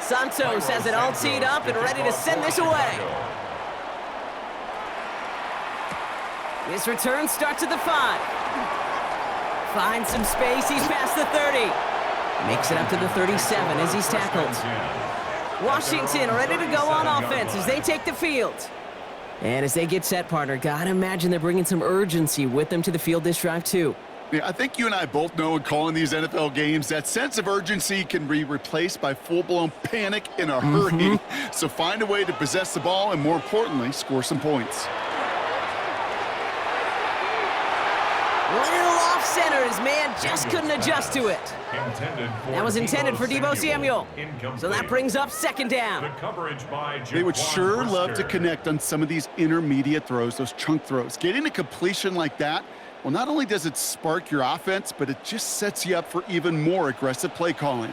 Santos has it all teed up and ready to send this away. This return starts at the 5. Finds some space, he's past the 30. Makes it up to the 37 as he's tackled. Washington ready to go on offense as they take the field. And as they get set, partner, gotta imagine they're bringing some urgency with them to the field this drive too. Yeah, I think you and I both know in calling these NFL games that sense of urgency can be replaced by full-blown panic in a hurry. So find a way to possess the ball and, more importantly, score some points. Little off center, his man just couldn't adjust to it. That was intended for Deebo Samuel. So that brings up 2nd down. They would sure love to connect on some of these intermediate throws, those chunk throws. Getting a completion like that, well, not only does it spark your offense, but it just sets you up for even more aggressive play calling.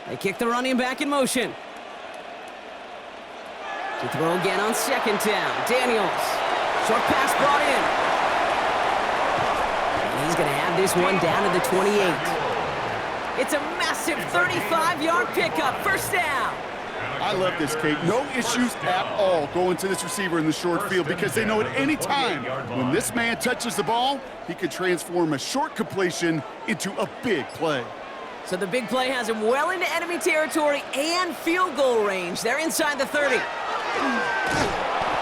They kick the running back in motion. To throw again on 2nd down. Daniels. Short pass brought in. And he's going to have this one down to the 28. It's a massive 35-yard pickup. 1st down. I love this, Kate. No issues at all going to this receiver in the short field because they know at any time when this man touches the ball, he could transform a short completion into a big play. So the big play has him well into enemy territory and field goal range. They're inside the 30.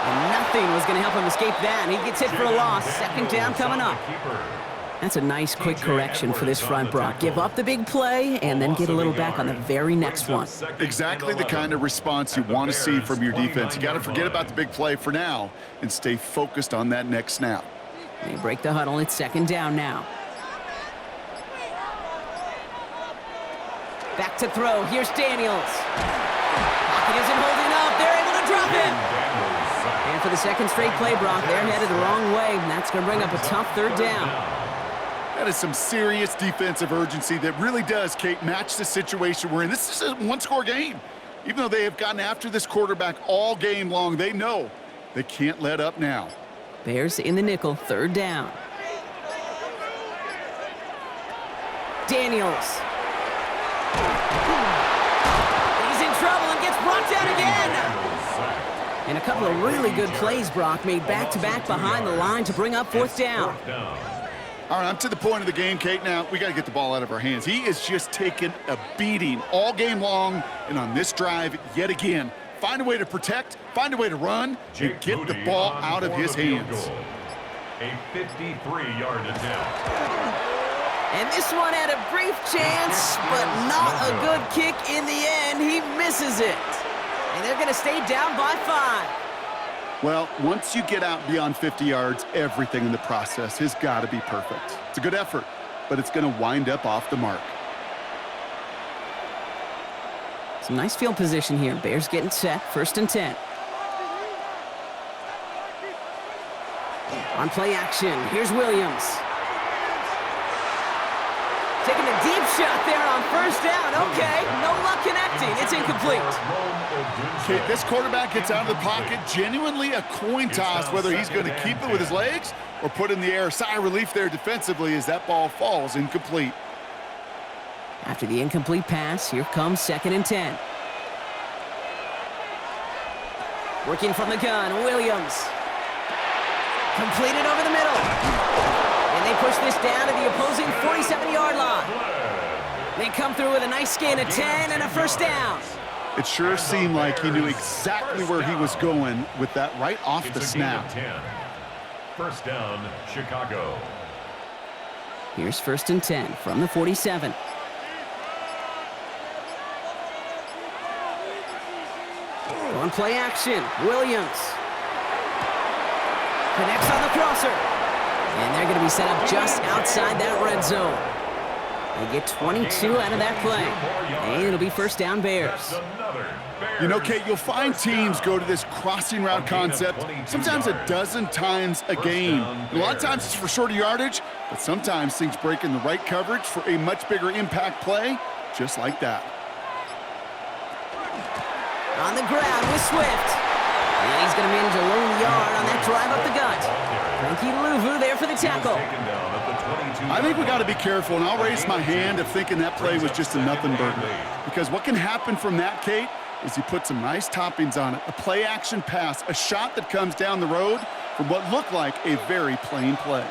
And nothing was going to help him escape that. He gets hit for a loss. 2nd down coming up. That's a nice quick correction for this front, Brock. Give up the big play and then get a little back on the very next one. Exactly the kind of response you want to see from your defense. You got to forget about the big play for now and stay focused on that next snap. They break the huddle. It's second down now. Back to throw. Here's Daniels. Pocket isn't holding up. They're able to drop it. And for the second straight play, Brock, they're headed the wrong way, and that's going to bring up a tough third down. That is some serious defensive urgency that really does, Kate, match the situation we're in. This is a one-score game. Even though they have gotten after this quarterback all game long, they know they can't let up now. Bears in the nickel, third down. Daniels. He's in trouble and gets brought down again. And a couple of really good plays, Brock, made back-to-back behind the line to bring up fourth down. All right, I'm to the point of the game, Kate. Now, we got to get the ball out of our hands. He is just taking a beating all game long, and on this drive, yet again, find a way to protect, find a way to run, and get the ball out of his hands. A 53-yard attempt. And this one had a brief chance, but not a good kick in the end. He misses it. And they're going to stay down by 5. Well, once you get out beyond 50 yards, everything in the process has got to be perfect. It's a good effort, but it's going to wind up off the mark. Some nice field position here. Bears getting set, first and 10. On play action, here's Williams. Taking a deep shot there on first down. Okay, no luck connecting. It's incomplete. Okay, this quarterback gets out of the pocket, genuinely a coin toss, whether he's going to keep it with his legs or put in the air. Sigh of relief there defensively as that ball falls incomplete. After the incomplete pass, here comes second and 10. Working from the gun, Williams. Completed over the middle. And they push this down to the opposing 47-yard line. They come through with a nice gain of 10 and a first down. It sure seemed like he knew exactly where he was going with that right off the snap. First down, Chicago. Here's first and 10 from the 47. On play action, Williams. Connects on the crosser. And they're going to be set up just outside that red zone. They get 22 out of that play. And it'll be first down Bears. You know, Kate, you'll find teams go to this crossing route concept sometimes a dozen times a game. A lot of times it's for shorter yardage, but sometimes things break in the right coverage for a much bigger impact play, just like that. On the ground with Swift. And he's going to manage a lone yard on that drive up the gut. Frankie Luvu there for the tackle. I think we got to be careful, and I'll raise my hand of thinking that play was just a nothing burger. Because what can happen from that, Kate, is you put some nice toppings on it. A play-action pass, a shot that comes down the road from what looked like a very plain play.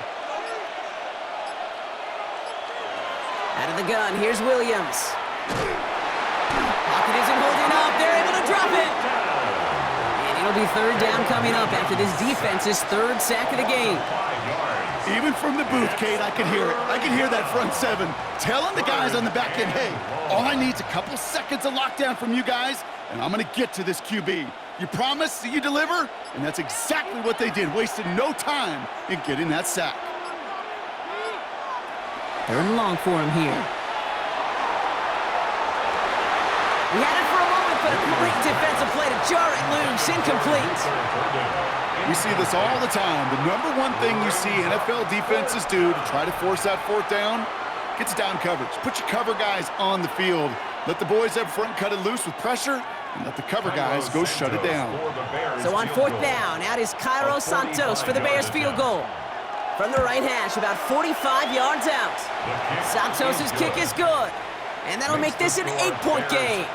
Out of the gun, here's Williams. Pocket isn't holding up. They're able to drop it. And it'll be third down coming up after this defense's third sack of the game. Even from the booth, Kate, I could hear it. I could hear that front seven telling the guys on the back end, hey, all I need is a couple seconds of lockdown from you guys, and I'm going to get to this QB. You promise that you deliver? And that's exactly what they did, wasted no time in getting that sack. Third and long for him here. We had it for a moment, but a great defensive play to jar it loose, incomplete. We see this all the time. The number one thing you see NFL defenses do to try to force that fourth down, gets down coverage. Put your cover guys on the field. Let the boys up front cut it loose with pressure, and let the cover guys go shut it down. So on fourth down, out is Cairo Santos for the Bears field goal. From the right hash, about 45 yards out. Santos' kick is good. And that'll make this an 8-point game.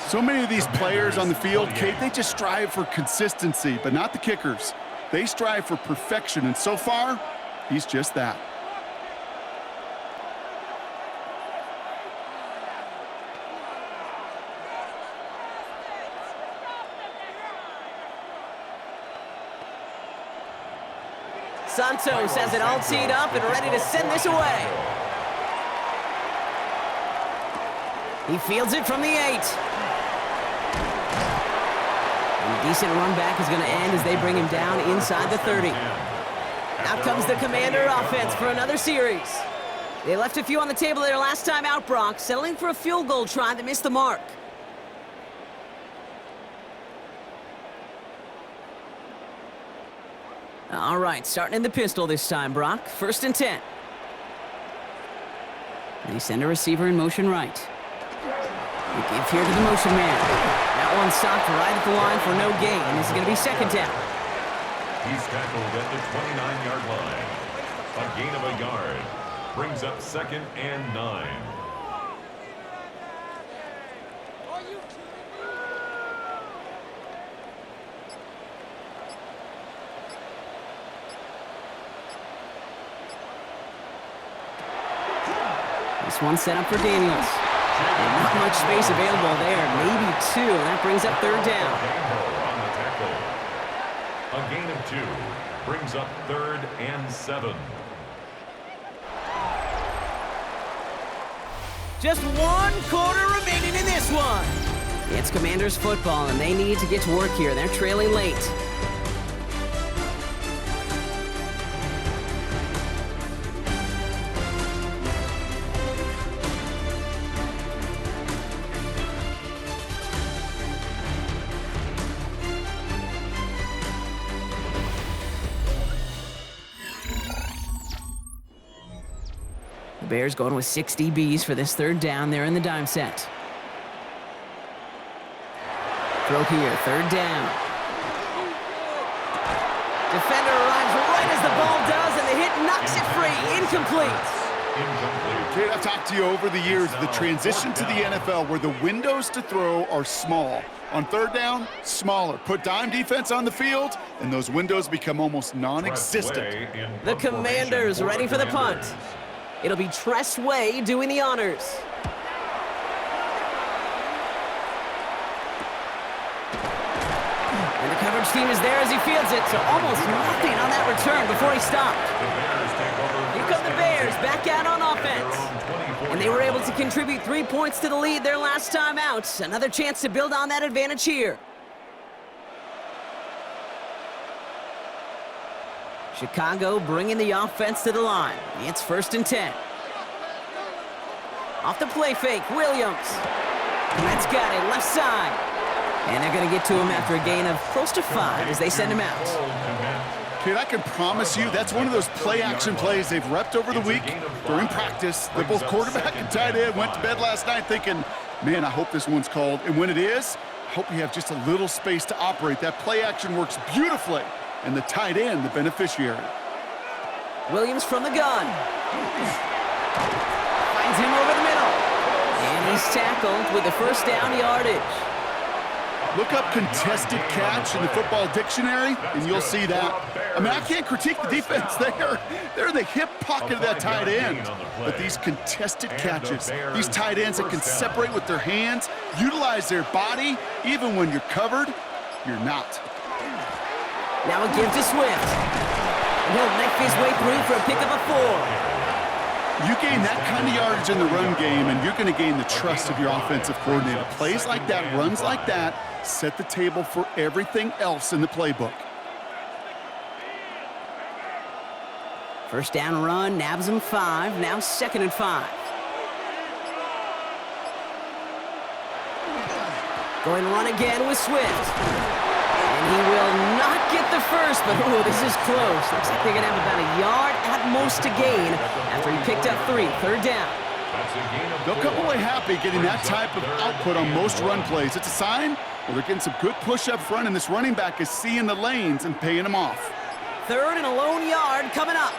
So many of these players on the field, Kate, they just strive for consistency, but not the kickers. They strive for perfection, and so far, he's just that. Santos has it all teed up and ready to send this away. He fields it from the 8. And a decent run back is going to end as they bring him down inside the 30. Out comes the Commander offense for another series. They left a few on the table their last time out, Brock, settling for a field goal try that missed the mark. All right, starting in the pistol this time, Brock. 1st and 10. They send a receiver in motion right. They give here to the motion man. That one stopped right at the line for no gain. This is going to be 2nd down. He's tackled at the 29-yard line. A gain of a yard. Brings up 2nd and 9. This one set up for Daniels. And not much space available there. Maybe 2. That brings up 3rd down. A gain of 2 brings up 3rd and 7. Just 1 quarter remaining in this one. It's Commanders football, and they need to get to work here. They're trailing late. Bears going with 6 DBs for this 3rd down. They're in the dime set. Throw here, 3rd down. Defender arrives right as the ball does, and the hit knocks it free. Incomplete. Kate, I've talked to you over the years, the transition to the NFL where the windows to throw are small. On 3rd down, smaller. Put dime defense on the field, and those windows become almost non-existent. The Commanders ready for the punt. It'll be Tress Way doing the honors. And the coverage team is there as he fields it, so almost nothing on that return before he stopped. Here come the Bears, back out on offense. And they were able to contribute 3 points to the lead their last time out. Another chance to build on that advantage here. Chicago bringing the offense to the line. It's 1st and 10. Off the play fake, Williams. And that's got it, left side. And they're going to get to him after a gain of close to 5 as they send him out. Kid, I can promise you that's one of those play-action plays they've repped over the week during practice. They're both quarterback and tight end. Went to bed last night thinking, man, I hope this one's called. And when it is, I hope you have just a little space to operate. That play-action works beautifully. And the tight end, the beneficiary. Williams from the gun. Finds him over the middle. And he's tackled with the 1st down yardage. Look up contested catch in the football dictionary, and you'll see that. I mean, I can't critique the defense there. They're in the hip pocket of that tight end. But these contested catches, these tight ends that can separate with their hands, utilize their body, even when you're covered, you're not. Now a give to Swift. And he'll make his way through for a pick of a 4. You gain that kind of yardage in the run game, and you're going to gain the trust of your offensive coordinator. Plays like that, runs like that, set the table for everything else in the playbook. 1st down run, nabs him 5, now 2nd and 5. Going run again with Swift. And he will not get the first, but oh, this is close. Looks like they're going to have about a yard at most to gain after he picked up 3, 3rd down. They'll come away happy getting that type of output on most run plays. It's a sign, well, they're getting some good push up front, and this running back is seeing the lanes and paying them off. 3rd and a lone yard coming up.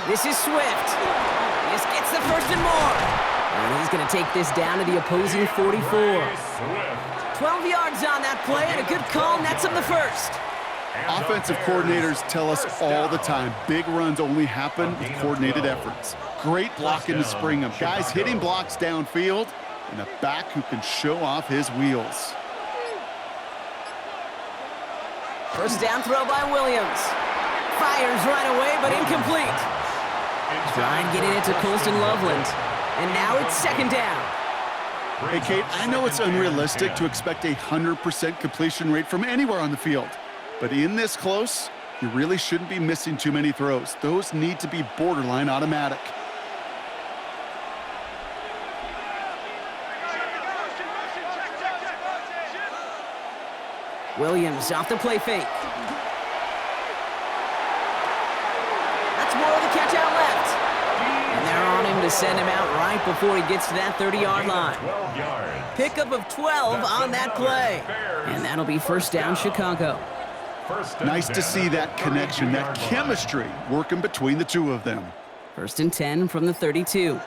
This is Swift. This gets the 1st and more. And he's going to take this down to the opposing 44. 12 yards on that play, and a good call nets him the 1st. Offensive coordinators tell us all the time, big runs only happen with coordinated efforts. Great blocking to spring them. Guys hitting blocks downfield, and a back who can show off his wheels. 1st down throw by Williams. Fires right away, but incomplete. Trying getting it to Colston Loveland. And now it's 2nd down. Hey, Kate, I know it's unrealistic to expect a 100% completion rate from anywhere on the field. But in this close, you really shouldn't be missing too many throws. Those need to be borderline automatic. Williams off the play fake. That's Moore to catch out left. And they're on him to send him out right before he gets to that 30-yard line. Pickup of 12 on that play. And that'll be first down, Chicago. Nice to see that connection, that chemistry working between the two of them. First and 10 from the 32.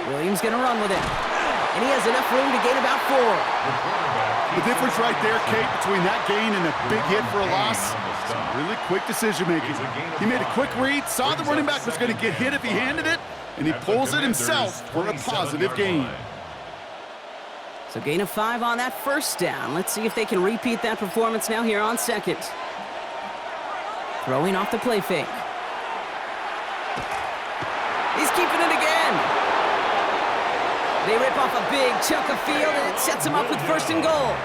Williams going to run with it. And he has enough room to gain about 4. The difference right there, Kate, between that gain and a big hit for a loss, some really quick decision-making. He made a quick read, saw the running back was going to get hit if he handed it, and he pulls it himself for a positive gain. So gain of 5 on that first down. Let's see if they can repeat that performance now here on second. Throwing off the play fake. He's keeping it again. They rip off a big chunk of field, and it sets them up with first and goal.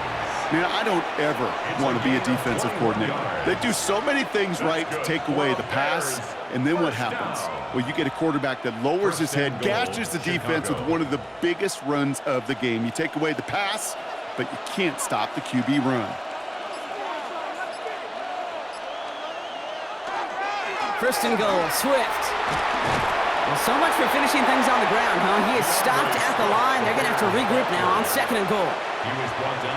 Man, I don't ever want to be a defensive coordinator. They do so many things right to take away the pass, and then what happens? Well, you get a quarterback that lowers his head, gashes the defense with one of the biggest runs of the game. You take away the pass, but you can't stop the QB run. First and goal, Swift. Well, so much for finishing things on the ground, huh? He is stopped at the line. They're going to have to regroup now on second and goal.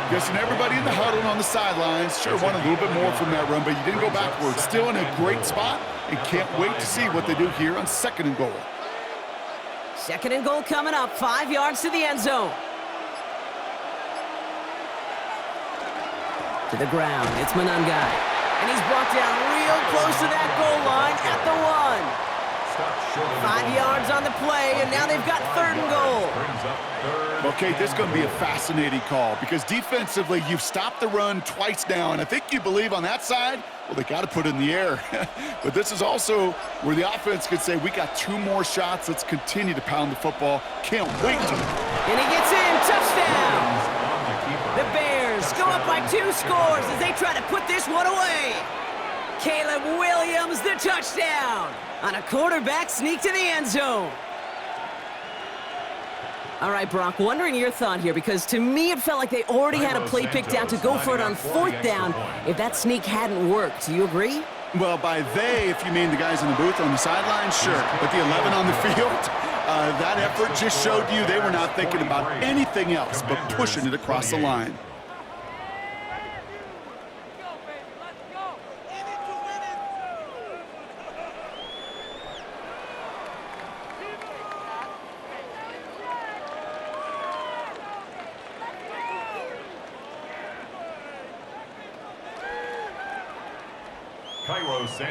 Guessing everybody in the huddle on the sidelines sure wanted a little bit more from that run, but you didn't go backwards. Still in a great spot, and can't wait to see what they do here on second and goal. Second and goal coming up, 5 yards to the end zone. To the ground, it's Manungai. And he's brought down real close to that goal line at the 1. 5 yards on the play, and now they've got third and goal. Okay, this is going to be a fascinating call because defensively, you've stopped the run twice now, and I think you believe on that side, well, they got to put it in the air. But this is also where the offense could say, we got 2 more shots. Let's continue to pound the football. Can't wait to. And he gets in, touchdown. The Bears go up by 2 scores as they try to put this one away. Caleb Williams, the touchdown on a quarterback sneak to the end zone. All right, Brock, wondering your thought here, because to me it felt like they already had a play picked out to go for it on 4th down if that sneak hadn't worked. Do you agree? Well, by they, if you mean the guys in the booth on the sideline, sure. But the 11 on the field, that effort just showed you they were not thinking about anything else but pushing it across the line.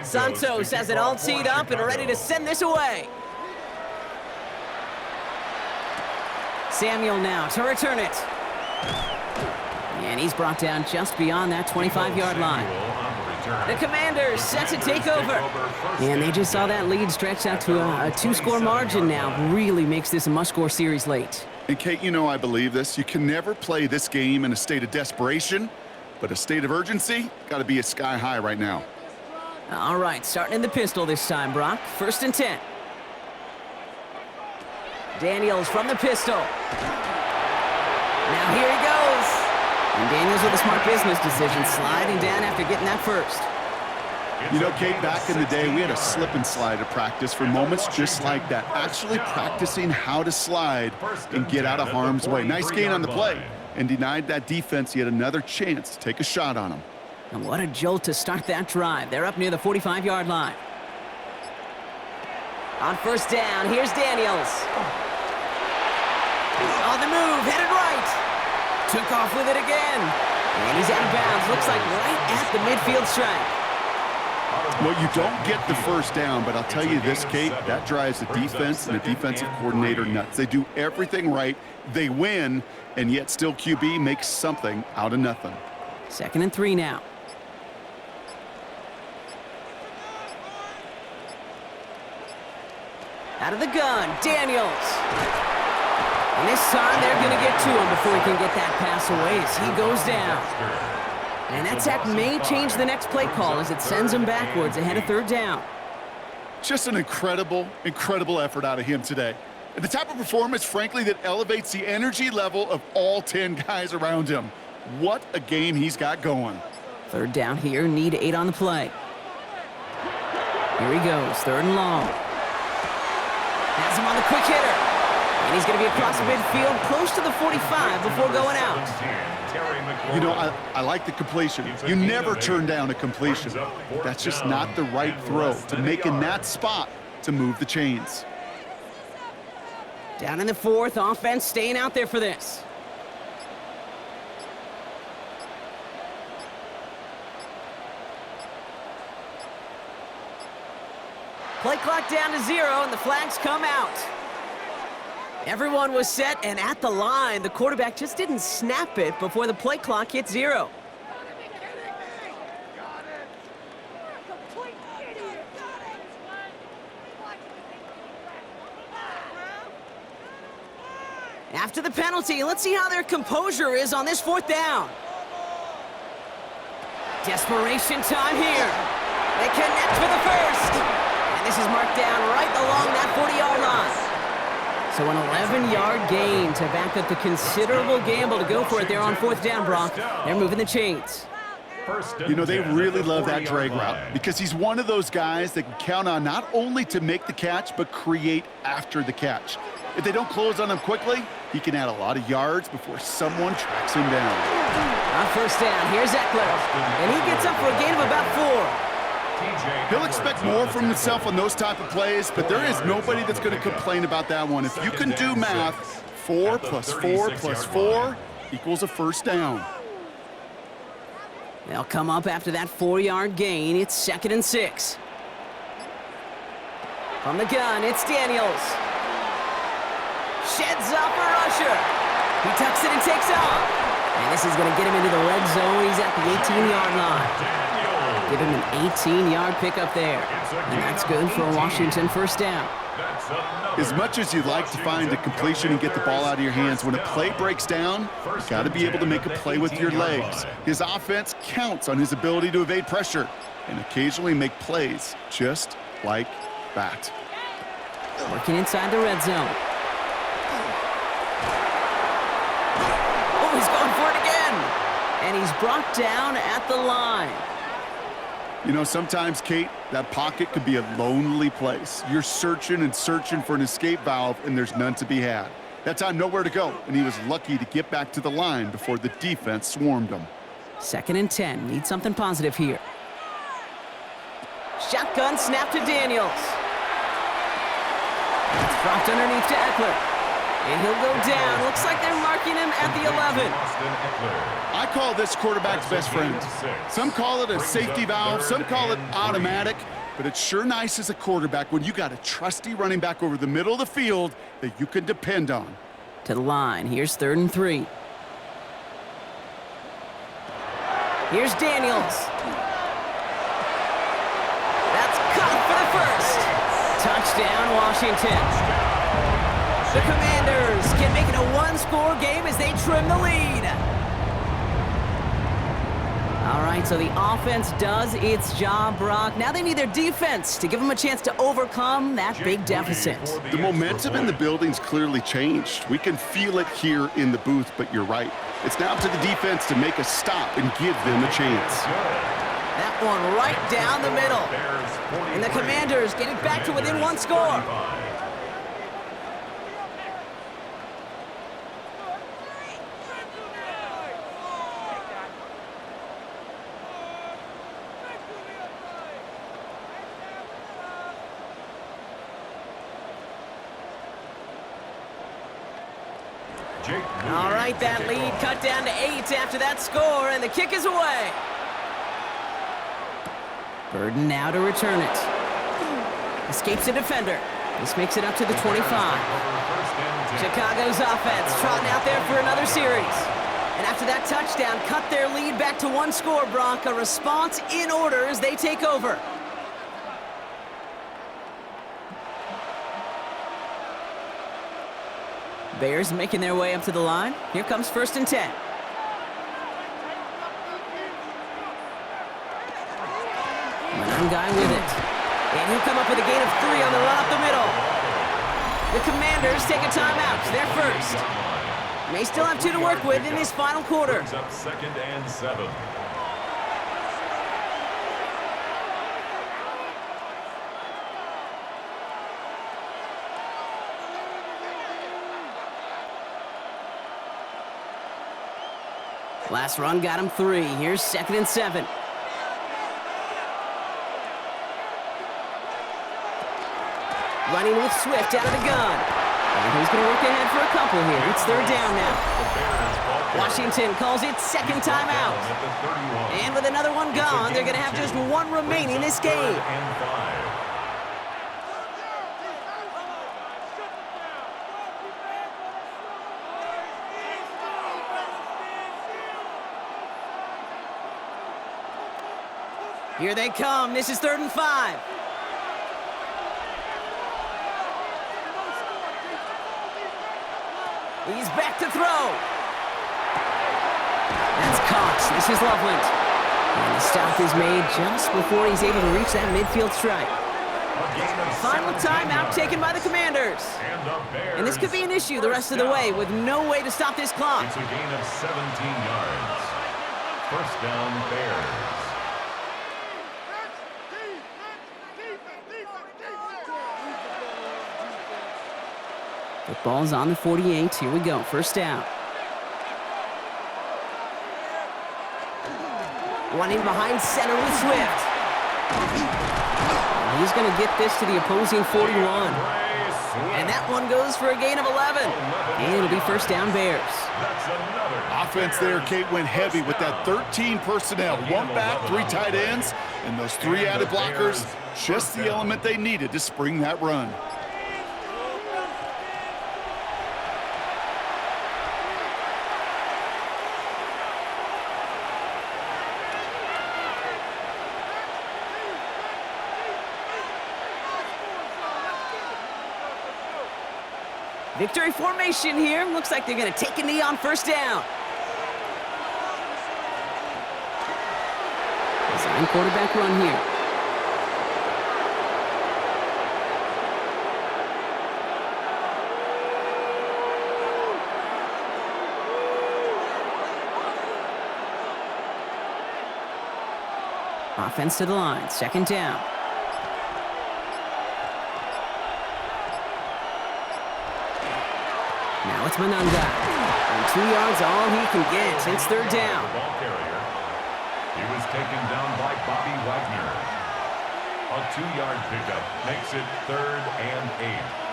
Santos has it all teed up and ready to send this away. Samuel now to return it. And he's brought down just beyond that 25-yard line. The Commanders set to take over. And they just saw that lead stretch out to a 2-score margin now. Really makes this a must-score series late. And Kate, you know I believe this. You can never play this game in a state of desperation, but a state of urgency got to be sky high right now. All right, starting in the pistol this time, Brock. First and 10. Daniels from the pistol. Now here he goes. And Daniels with a smart business decision, sliding down after getting that first. You know, Kate, back in the day, we had a slip and slide at practice for moments just like that. Actually practicing how to slide and get out of harm's way. Nice gain on the play, and denied that defense yet another chance to take a shot on him. And what a jolt to start that drive. They're up near the 45-yard line. On first down, here's Daniels. On the move, headed right. Took off with it again. And he's out of bounds. Looks like right at the midfield stripe. Well, you don't get the first down, but I'll tell you this, Kate, that drives the defense and the defensive coordinator nuts. They do everything right. They win, and yet still QB makes something out of nothing. 2nd and 3 now. Out of the gun, Daniels. And this time they're going to get to him before he can get that pass away as he goes down. And that sack may change the next play call as it sends him backwards ahead of third down. Just an incredible effort out of him today. And the type of performance, frankly, that elevates the energy level of all 10 guys around him. What a game he's got going. Third down here, need 8 on the play. Here he goes, third and long. Has him on the quick hitter. And he's going to be across the midfield, close to the 45 before going out. You know, I like the completion. You never turn down a completion. That's just not the right throw to make in that spot to move the chains. Down in the fourth, offense staying out there for this. Play clock down to 0, and the flags come out. Everyone was set and at the line. The quarterback just didn't snap it before the play clock hit 0. After the penalty, let's see how their composure is on this fourth down. Desperation time here. They connect for the first. And this is marked down right along that 40-yard line. So an 11-yard gain to back up the considerable gamble to go for it there on fourth down, Brock. They're moving the chains. You know, they really love that drag route because he's one of those guys that can count on not only to make the catch, but create after the catch. If they don't close on him quickly, he can add a lot of yards before someone tracks him down. On first down, here's Eckler. And he gets up for a gain of about 4. He'll expect more from himself on those type of plays, but there is nobody that's going to complain about that one. If you can do math, 4 plus 4 plus 4 equals a first down. They'll come up after that 4-yard gain. It's 2nd and 6. From the gun, it's Daniels. Sheds up a rusher. He tucks it and takes off. And this is going to get him into the red zone. He's at the 18-yard line. Give him an 18-yard pickup there. And that's good for a Washington first down. As much as you'd like to find a completion and get the ball out of your hands, when a play breaks down, you've got to be able to make a play with your legs. His offense counts on his ability to evade pressure and occasionally make plays just like that. Working inside the red zone. Oh, he's going for it again. And he's brought down at the line. You know, sometimes, Kate, that pocket could be a lonely place. You're searching and searching for an escape valve, and there's none to be had. That time, nowhere to go, and he was lucky to get back to the line before the defense swarmed him. 2nd and 10. Need something positive here. Shotgun snap to Daniels. It's dropped underneath to Eckler. And he'll go down. Looks like they're marking him at the 11. I call this quarterback's best friend. Some call it a safety valve, some call it automatic, but it's sure nice as a quarterback when you got a trusty running back over the middle of the field that you can depend on. To the line. Here's 3rd and 3. Here's Daniels. That's caught for the first. Touchdown, Washington. The Commanders can make it a 1-score game as they trim the lead. All right, so the offense does its job, Brock. Now they need their defense to give them a chance to overcome that big deficit. The momentum in the building's clearly changed. We can feel it here in the booth, but you're right. It's now up to the defense to make a stop and give them a chance. That one right down the middle. And the Commanders get it back to within 1 score. All right, that lead cut down to 8 after that score, and the kick is away. Burden now to return it. Escapes the defender. This makes it up to the 25. Chicago's offense trotting out there for another series. And after that touchdown, cut their lead back to 1 score, Brock. A response in order as they take over. Bears making their way up to the line. Here comes 1st and 10. One guy with it. And he'll come up with a gain of 3 on the run up the middle. The Commanders take a timeout. They're first. May still have 2 to work with in this final quarter. Brings up 2nd and 7. Last run got him 3. Here's 2nd and 7. Running with Swift out of the gun. And he's going to work ahead for a couple here. It's 3rd down now. Washington calls it 2nd timeout. And with another one gone, they're going to have just 1 remaining this game. Here they come. This is 3rd and 5. He's back to throw. That's caught. This is Loveland. And the stop is made just before he's able to reach that midfield strike. Final timeout taken by the Commanders. And this could be an issue the rest of the way with no way to stop this clock. It's a gain of 17 yards. 1st down, Bears. The ball's on the 48. Here we go. 1st down. Running behind center with Swift. He's going to get this to the opposing 41. And that one goes for a gain of 11. And it'll be 1st down, Bears. Offense there, Kate, went heavy with that 13 personnel. 1 back, 3 tight ends, and those 3 added blockers. Just the element they needed to spring that run. Victory formation here. Looks like they're going to take a knee on 1st down. Design quarterback run here. Offense to the line. 2nd down. Now it's Mananga. And 2 yards all he can get. It's 3rd down. Ball carrier. He was taken down by Bobby Wagner. A 2-yard pickup makes it 3rd and 8.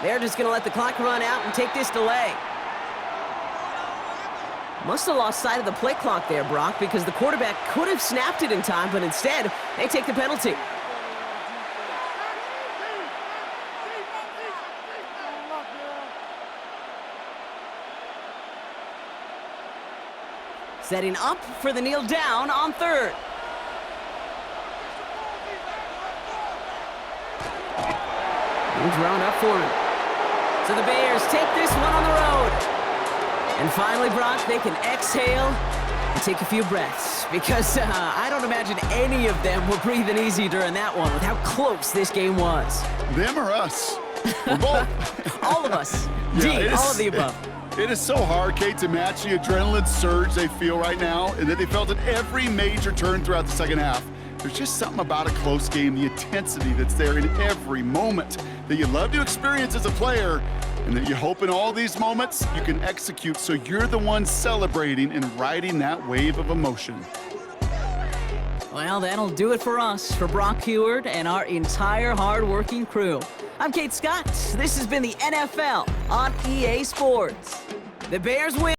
They're just going to let the clock run out and take this delay. Must have lost sight of the play clock there, Brock, because the quarterback could have snapped it in time, but instead, they take the penalty. Setting up for the kneel down on 3rd. And drawn up for him. So the Bears take this one on the road. And finally, Brock, they can exhale and take a few breaths. Because I don't imagine any of them were breathing easy during that one with how close this game was. Them or us? We're both. All of us. Yeah, all of the above. It is so hard, Kate, to match the adrenaline surge they feel right now and that they felt at every major turn throughout the 2nd half. There's just something about a close game, the intensity that's there in every moment that you love to experience as a player, and that you hope in all these moments you can execute so you're the one celebrating and riding that wave of emotion. Well, that'll do it for us, for Brock Heward and our entire hard-working crew. I'm Kate Scott. This has been the NFL on EA Sports. The Bears win.